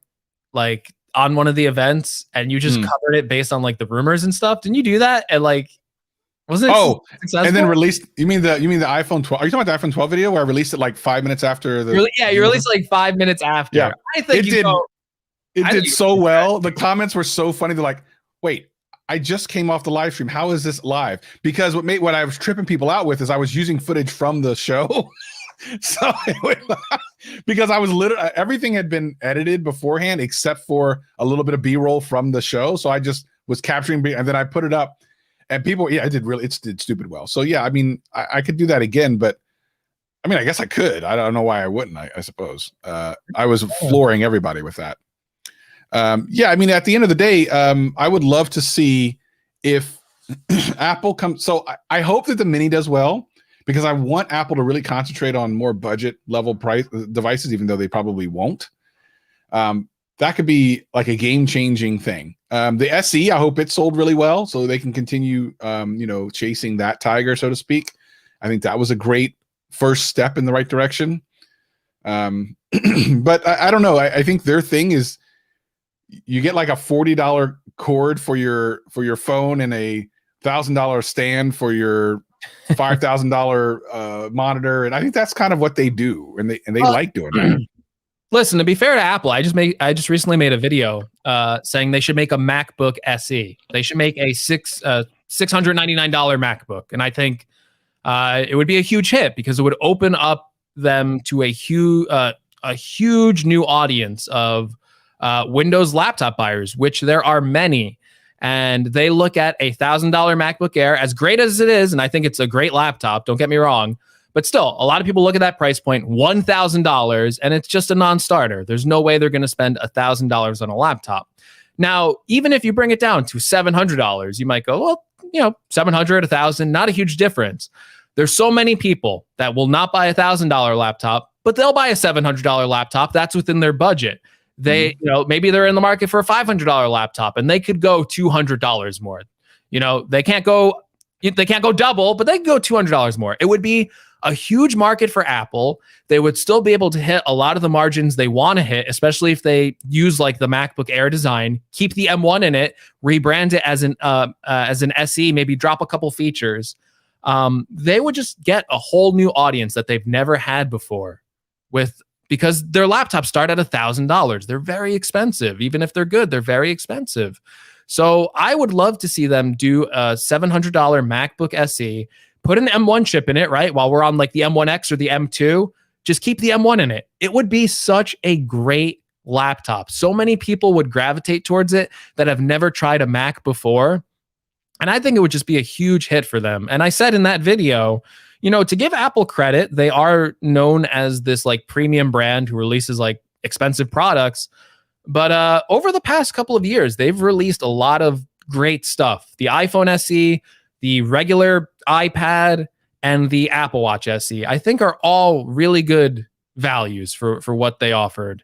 like on one of the events and you just covered it based on like the rumors and stuff? Didn't you do that? And like, wasn't it successful? And then released, you mean the iPhone 12? Are you talking about the iPhone 12 video where I released it like 5 minutes after the you released like 5 minutes after. Yeah. I think it did so well. The comments were so funny. They're like, wait, I just came off the live stream. How is this live? Because what I was tripping people out with is I was using footage from the show. So because I was literally, everything had been edited beforehand except for a little bit of B-roll from the show. So I just was capturing, and then I put it up, and people, it did stupid well. So yeah, I mean, I could do that again, but I mean, I guess I could. I don't know why I wouldn't. I suppose I was flooring everybody with that. Yeah, I mean, at the end of the day, I would love to see if Apple comes. So I hope that the Mini does well, because I want Apple to really concentrate on more budget level price devices, even though they probably won't. That could be like a game-changing thing. The SE, I hope it sold really well so they can continue, chasing that tiger, so to speak. I think that was a great first step in the right direction. But I don't know. I think their thing is you get like a $40 cord for your phone and a $1,000 stand for your $5,000 monitor, and I think that's kind of what they do, and they like doing that. Listen, to be fair to Apple, I just recently made a video saying they should make a MacBook SE. They should make a $699 MacBook, and I think it would be a huge hit because it would open up them to a huge new audience of Windows laptop buyers, which there are many. And they look at a $1,000 MacBook Air, as great as it is, and I think it's a great laptop, don't get me wrong, but still, a lot of people look at that price point, $1,000, and it's just a non-starter. There's no way they're going to spend $1,000 on a laptop. Now, even if you bring it down to $700, you might go, well, $700, $1,000, not a huge difference. There's so many people that will not buy a $1,000 laptop, but they'll buy a $700 laptop. That's within their budget. They, maybe they're in the market for a $500 laptop and they could go $200 more. They can't go double, but they can go $200 more. It would be a huge market for Apple. They would still be able to hit a lot of the margins they want to hit, especially if they use like the MacBook Air design, keep the M1 in it, rebrand it as an SE, maybe drop a couple features. They would just get a whole new audience that they've never had before because their laptops start at $1,000. They're very expensive. Even if they're good, they're very expensive. So I would love to see them do a $700 MacBook SE, put an M1 chip in it, right? While we're on like the M1X or the M2, just keep the M1 in it. It would be such a great laptop. So many people would gravitate towards it that have never tried a Mac before. And I think it would just be a huge hit for them. And I said in that video, to give Apple credit, they are known as this like premium brand who releases like expensive products. But over the past couple of years, they've released a lot of great stuff. The iPhone SE, the regular iPad, and the Apple Watch SE, I think are all really good values for what they offered.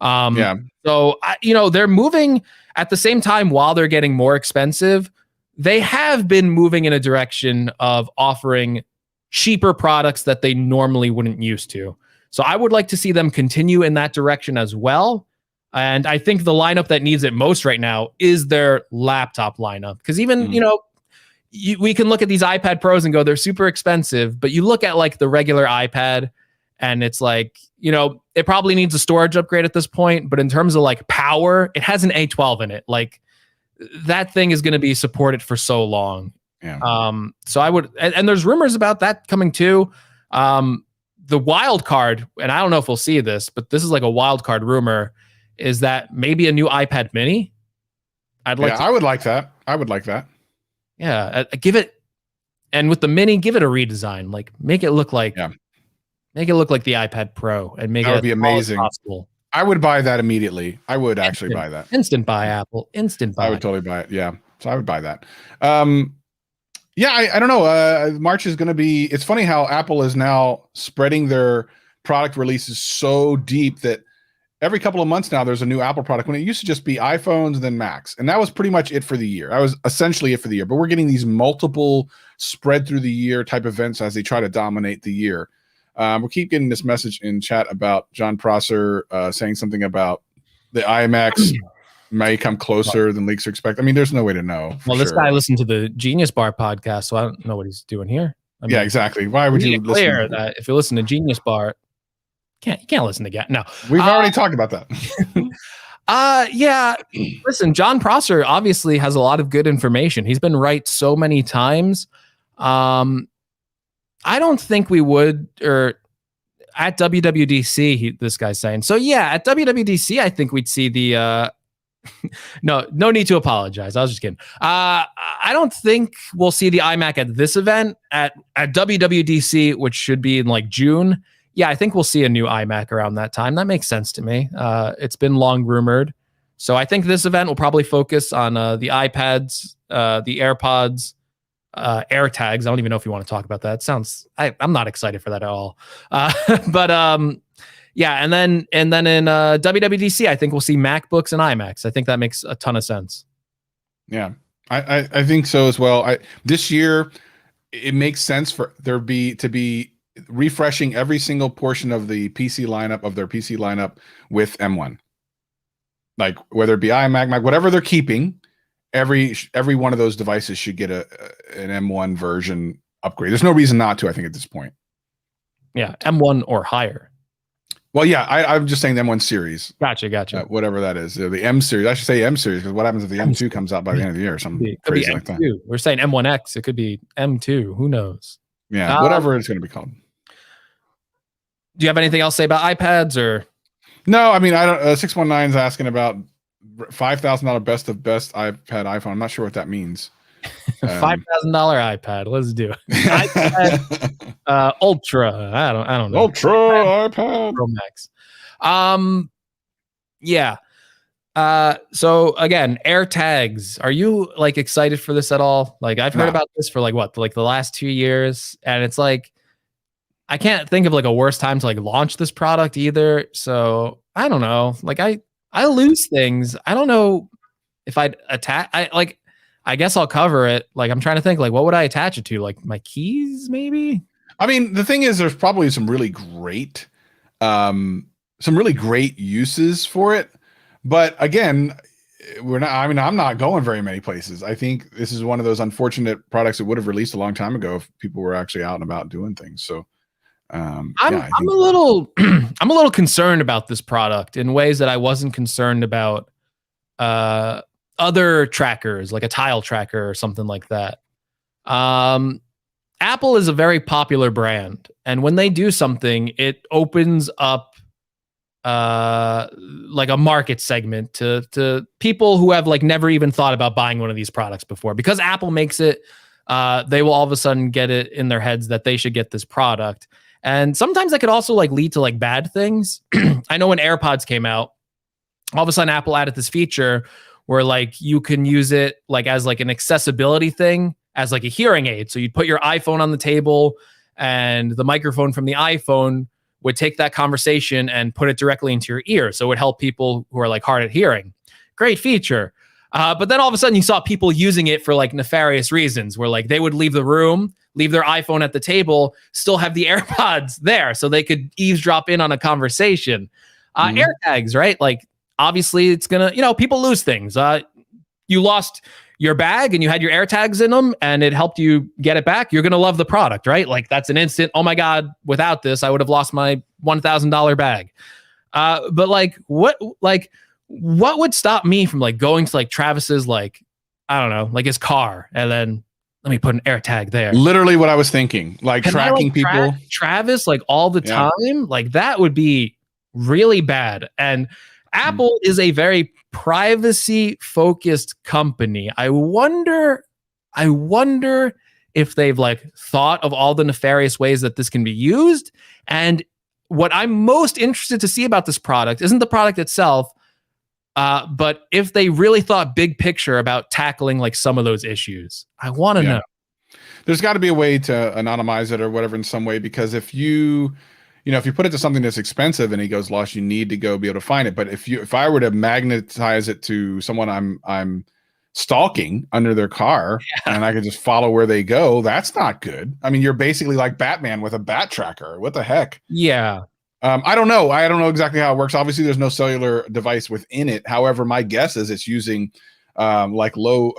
Yeah. So, they're moving at the same time while they're getting more expensive. They have been moving in a direction of offering cheaper products that they normally wouldn't used to. So I would like to see them continue in that direction as well. And I think the lineup that needs it most right now is their laptop lineup. Because even, we can look at these iPad Pros and go, they're super expensive. But you look at like the regular iPad and it's like, it probably needs a storage upgrade at this point. But in terms of like power, it has an A12 in it. Like that thing is going to be supported for so long. Yeah. So I would, and there's rumors about that coming too. The wild card, and I don't know if we'll see this, but this is like a wild card rumor, is that maybe a new iPad Mini. I would like that. Yeah, give it, and with the Mini, give it a redesign. Like make it look like the iPad Pro, and make that it would be amazing. Possible. I would buy that immediately. I would actually buy that. Instant buy, Apple. Instant buy. I would totally buy it. Yeah, so I would buy that. I don't know. March is going to be. It's funny how Apple is now spreading their product releases so deep that every couple of months now there's a new Apple product, when it used to just be iPhones and then Macs, and that was pretty much it for the year. That was essentially it for the year. But we're getting these multiple spread through the year type events as they try to dominate the year. We keep getting this message in chat about John Prosser saying something about the iMacs may come closer than leaks are expected. I mean, there's no way to know. Well, this guy listened to the Genius Bar podcast, so I don't know what he's doing here. I mean, yeah, exactly. Why would you listen? Clear that if you listen to Genius Bar, you can't listen to No, we've already talked about that. Yeah. Listen, John Prosser obviously has a lot of good information. He's been right so many times. I don't think we would, or at WWDC, this guy's saying. So yeah, at WWDC, I think we'd see the. No need to apologize. I was just kidding. I don't think we'll see the iMac at this event. At WWDC, which should be in like June. Yeah, I think we'll see a new iMac around that time. That makes sense to me. It's been long rumored. So I think this event will probably focus on the iPads, the AirPods, AirTags. I don't even know if you want to talk about that. I'm not excited for that at all. But yeah, and then in WWDC, I think we'll see MacBooks and iMacs. I think that makes a ton of sense. Yeah, I think so as well. This year, it makes sense for there to be refreshing every single portion of the PC lineup of their PC lineup with M1. Like whether it be iMac, Mac, whatever they're keeping, every one of those devices should get an M1 version upgrade. There's no reason not to, I think, at this point. Yeah, M1 or higher. Well, yeah, I'm just saying the M1 series. Gotcha. Whatever that is. The M series. I should say M series, because what happens if the M2 comes out by the end of the year or something crazy like that? We're saying M1X. It could be M2. Who knows? Yeah, whatever it's going to be called. Do you have anything else to say about iPads or? No, I mean, I don't. 619 is asking about $5,000 best of best iPad iPhone. I'm not sure what that means. $5,000 iPad. Let's do it. iPad Ultra. I don't know. Ultra iPad Pro Max. Yeah. So again, AirTags. Are you like excited for this at all? Like I've heard about this for like the last 2 years, and it's like I can't think of like a worse time to like launch this product either. So I don't know. Like I lose things. I don't know if I'd attach. I guess I'll cover it. Like I'm trying to think. Like what would I attach it to? Like my keys, maybe. I mean, the thing is, there's probably some really great uses for it. But again, I'm not going very many places. I think this is one of those unfortunate products that would have released a long time ago if people were actually out and about doing things. So I'm a little I'm a little concerned about this product in ways that I wasn't concerned about other trackers, like a tile tracker or something like that. Apple is a very popular brand, and when they do something, it opens up like a market segment to people who have like never even thought about buying one of these products before. Because Apple makes it, they will all of a sudden get it in their heads that they should get this product. And sometimes that could also like lead to like bad things. I know when AirPods came out, all of a sudden Apple added this feature where like you can use it like as like an accessibility thing, as like a hearing aid. So you'd put your iPhone on the table and the microphone from the iPhone would take that conversation and put it directly into your ear. So it would help people who are like hard at hearing. Great feature. But then all of a sudden you saw people using it for like nefarious reasons where like they would leave the room, leave their iPhone at the table, still have the AirPods there so they could eavesdrop in on a conversation. AirTags, right? Like obviously it's going to, people lose things. You lost your bag and you had your AirTags in them and it helped you get it back. You're going to love the product, right? Like that's an instant, oh my God, without this, I would have lost my $1,000 bag. But like, what would stop me from like going to like Travis's, like, I don't know, like his car and then let me put an AirTag there. Literally what I was thinking, like tracking people. Travis, like all the time, like that would be really bad. And Apple is a very privacy focused company. I wonder if they've like thought of all the nefarious ways that this can be used. And what I'm most interested to see about this product isn't the product itself, but if they really thought big picture about tackling like some of those issues. I want to know. There's got to be a way to anonymize it or whatever in some way, because if you put it to something that's expensive and it goes lost, you need to go be able to find it. But if I were to magnetize it to someone I'm stalking under their car and I could just follow where they go, that's not good. I mean, you're basically like Batman with a bat tracker. What the heck? Yeah. I don't know. I don't know exactly how it works. Obviously, there's no cellular device within it. However, my guess is it's using like low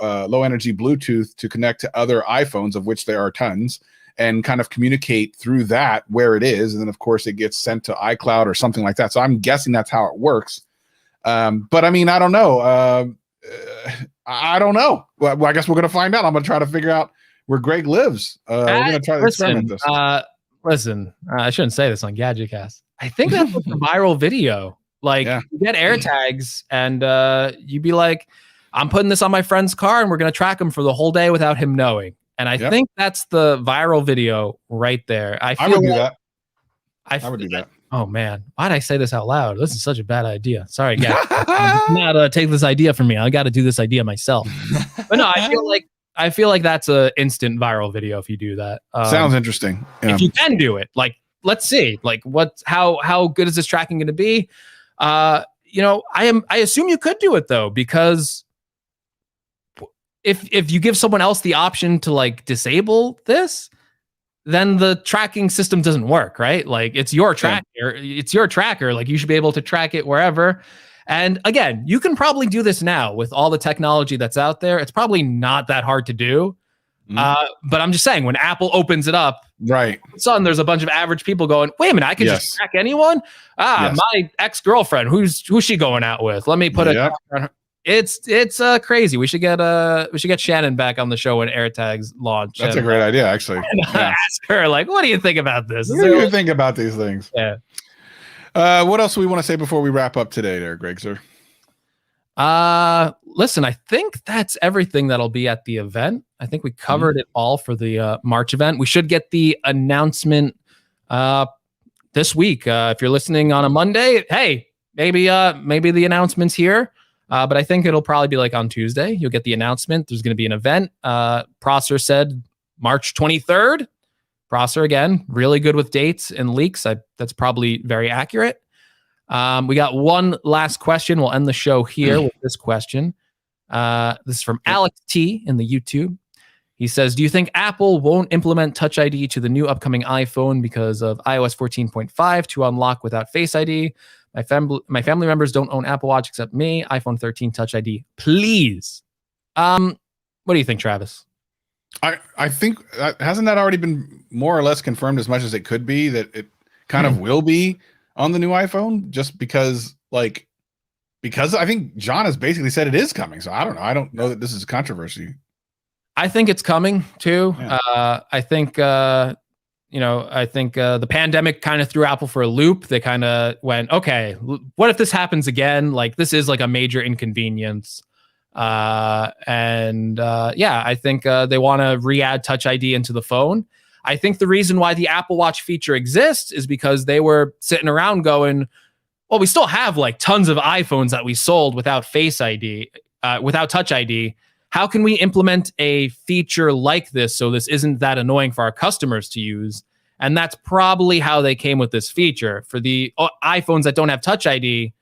energy Bluetooth to connect to other iPhones, of which there are tons, and kind of communicate through that where it is. And then, of course, it gets sent to iCloud or something like that. So I'm guessing that's how it works. But I mean, I don't know. I don't know. Well, I guess we're going to find out. I'm going to try to figure out where Greg lives. We're going to try to experiment this. Listen, I shouldn't say this on GadgetCast. I think that's a viral video. Like, you get AirTags and you'd be like, I'm putting this on my friend's car and we're going to track him for the whole day without him knowing. And I think that's the viral video right there. I would do that. I would do that. Oh man, why did I say this out loud? This is such a bad idea. Sorry, guys. Not take this idea from me. I got to do this idea myself. But no, I feel like that's an instant viral video if you do that. Sounds interesting. If you can do it, like, let's see, like, how good is this tracking going to be? I assume you could do it though, because if you give someone else the option to like disable this, then the tracking system doesn't work, right? Like it's your tracker, it's your tracker. Like you should be able to track it wherever. And again, you can probably do this now with all the technology that's out there. It's probably not that hard to do. But I'm just saying, when Apple opens it up, right, all of a sudden there's a bunch of average people going, wait a minute, I can just track anyone. My ex-girlfriend, who's she going out with? Let me put it. It's crazy. We should get Shannon back on the show when AirTags launch. That's a great idea, actually. Ask her, like, what do you think about this? What do you think about these things? Yeah. What else do we want to say before we wrap up today, there, Greg, sir? Listen, I think that's everything that'll be at the event. I think we covered it all for the March event. We should get the announcement this week. If you're listening on a Monday, hey, maybe the announcement's here. But I think it'll probably be like on Tuesday. You'll get the announcement. There's going to be an event. Prosser said March 23rd. Prosser, again, really good with dates and leaks. That's probably very accurate. We got one last question. We'll end the show here with this question. This is from Alex T in the YouTube. He says, do you think Apple won't implement Touch ID to the new upcoming iPhone because of iOS 14.5 to unlock without Face ID? My family members don't own Apple Watch except me. iPhone 13 Touch ID, please. What do you think, Travis? I think hasn't that already been more or less confirmed as much as it could be that it kind of will be on the new iPhone, just because I think John has basically said it is coming. So I don't know. I don't know that this is a controversy. I think it's coming too. Yeah. I think the pandemic kind of threw Apple for a loop. They kind of went, okay, what if this happens again? Like, this is like a major inconvenience. I think they want to re-add Touch ID into the phone. I think the reason why the Apple Watch feature exists is because they were sitting around going, well, we still have like tons of iPhones that we sold without Face ID, without Touch ID. How can we implement a feature like this so this isn't that annoying for our customers to use? And that's probably how they came with this feature. For the iPhones that don't have Touch ID,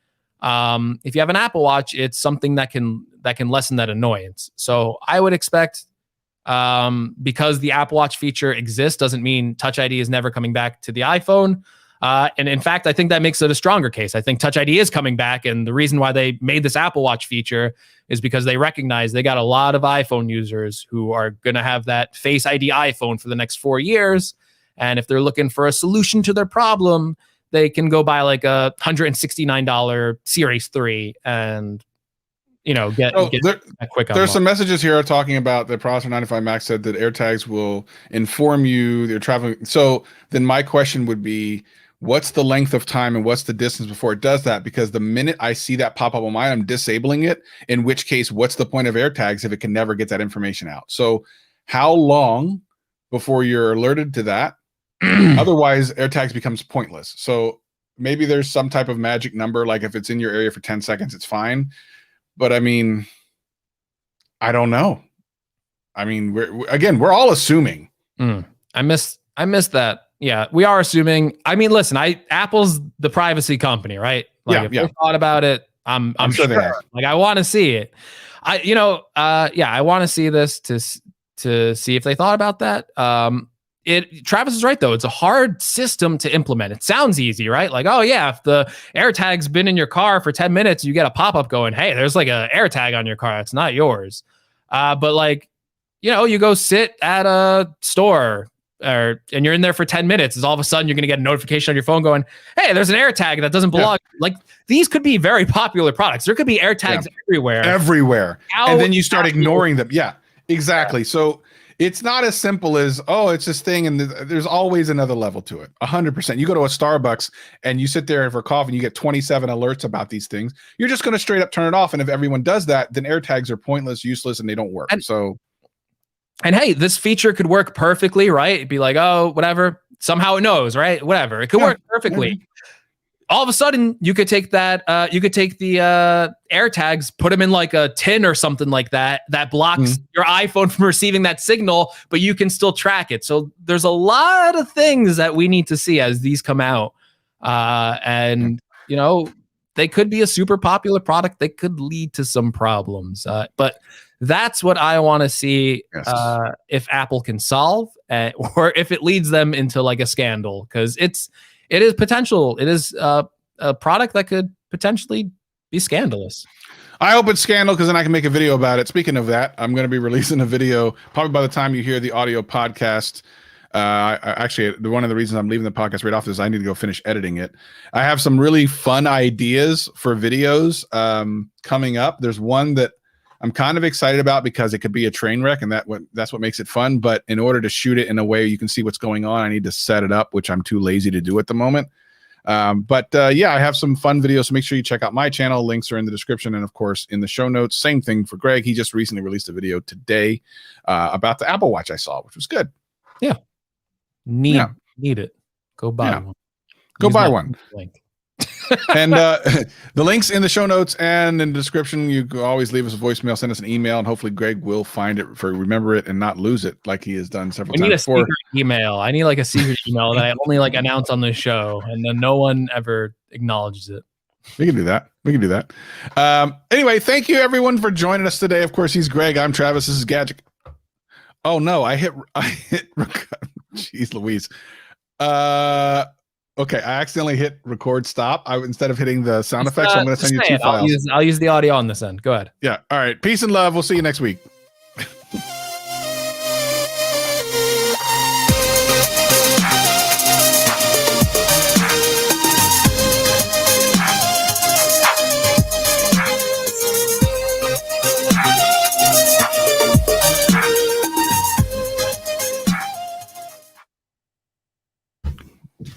if you have an Apple Watch, it's something that can lessen that annoyance. So I would expect, because the Apple Watch feature exists doesn't mean Touch ID is never coming back to the iPhone. And in fact, I think that makes it a stronger case. I think Touch ID is coming back. And the reason why they made this Apple Watch feature is because they recognize they got a lot of iPhone users who are going to have that Face ID iPhone for the next 4 years. And if they're looking for a solution to their problem, they can go buy like a $169 Series 3 and, get a quick unlock. There's some messages here talking about the Processor 95 Max said that AirTags will inform you they're traveling. So then my question would be, what's the length of time and what's the distance before it does that? Because the minute I see that pop up on mine, I'm disabling it, in which case, what's the point of AirTags if it can never get that information out? So how long before you're alerted to that? Otherwise, AirTags becomes pointless. So maybe there's some type of magic number, like if it's in your area for 10 seconds, it's fine. But I mean, I don't know. I mean, we're all assuming. I missed that. Yeah, we are assuming. I mean, listen, Apple's the privacy company, right? Like, if they thought about it, I'm sure they have. Like, I want to see it. I want to see this to see if they thought about that. Travis is right, though. It's a hard system to implement. It sounds easy, right? Like, oh yeah, if the AirTag's been in your car for 10 minutes, you get a pop-up going, hey, there's like a AirTag on your car. It's not yours. But like, you go sit at a store and you're in there for 10 minutes, is all of a sudden you're going to get a notification on your phone going, hey, there's an AirTag that doesn't belong. Yeah. Like, these could be very popular products. There could be AirTags everywhere. And then you start ignoring them. Yeah, exactly. Yeah. So it's not as simple as, oh, it's this thing. And there's always another level to it. 100%. You go to a Starbucks and you sit there for coffee and you get 27 alerts about these things. You're just going to straight up turn it off. And if everyone does that, then AirTags are pointless, useless, and they don't work. And hey, this feature could work perfectly, right? It'd be like, oh, whatever. Somehow it knows, right? Whatever. It could work perfectly. Mm-hmm. All of a sudden, you could take that. You could take the AirTags, put them in like a tin or something like that blocks your iPhone from receiving that signal, but you can still track it. So there's a lot of things that we need to see as these come out, and they could be a super popular product. They could lead to some problems, but that's what I want to see. Yes. If Apple can solve, or if it leads them into like a scandal, because it is potential. It is a product that could potentially be scandalous. I hope it's scandal, because then I can make a video about it. Speaking of that, I'm going to be releasing a video probably by the time you hear the audio podcast. Actually, one of the reasons I'm leaving the podcast right off is I need to go finish editing it. I have some really fun ideas for videos coming up. There's one that I'm kind of excited about because it could be a train wreck, and that's what makes it fun. But in order to shoot it in a way you can see what's going on, I need to set it up, which I'm too lazy to do at the moment. But I have some fun videos, so make sure you check out my channel. Links are in the description and, of course, in the show notes. Same thing for Greg. He just recently released a video today about the Apple Watch I saw, which was good. Yeah. Need it. Go buy one. Go buy one. Link. And the links in the show notes and in the description. You can always leave us a voicemail, send us an email, and hopefully Greg will find it, remember it and not lose it like he has done several times before. Secret email. I need like a secret email that I only like announce on the show, and then no one ever acknowledges it. We can do that. Anyway, thank you everyone for joining us today. Of course, he's Greg. I'm Travis. This is Gadget. Oh no, I hit. Jeez Louise. Okay, I accidentally hit record stop. Instead of hitting the sound effects, I'm going to send you two files. I'll use the audio on this end. Go ahead. Yeah. All right. Peace and love. We'll see you next week.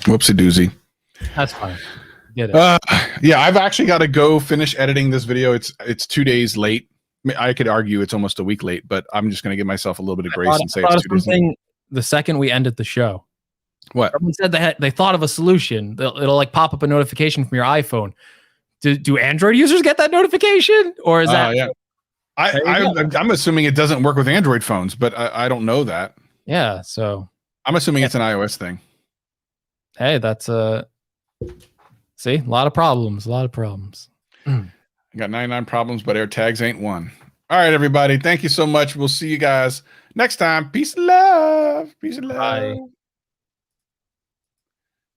Whoopsie doozy. That's fine. Get it. Yeah, I've actually got to go finish editing this video. It's 2 days late. I mean, I could argue it's almost a week late, but I'm just going to give myself a little bit of grace and say it's 2 days late. The second we ended the show, what? Someone said they thought of a solution. It'll like pop up a notification from your iPhone. Do Android users get that notification, or is that? Yeah. I'm assuming it doesn't work with Android phones, but I don't know that. Yeah, so I'm assuming it's an iOS thing. Hey, that's see, a lot of problems. I got 99 problems, but air tags ain't one. All right, everybody. Thank you so much. We'll see you guys next time. Peace and love. Peace and love. Bye.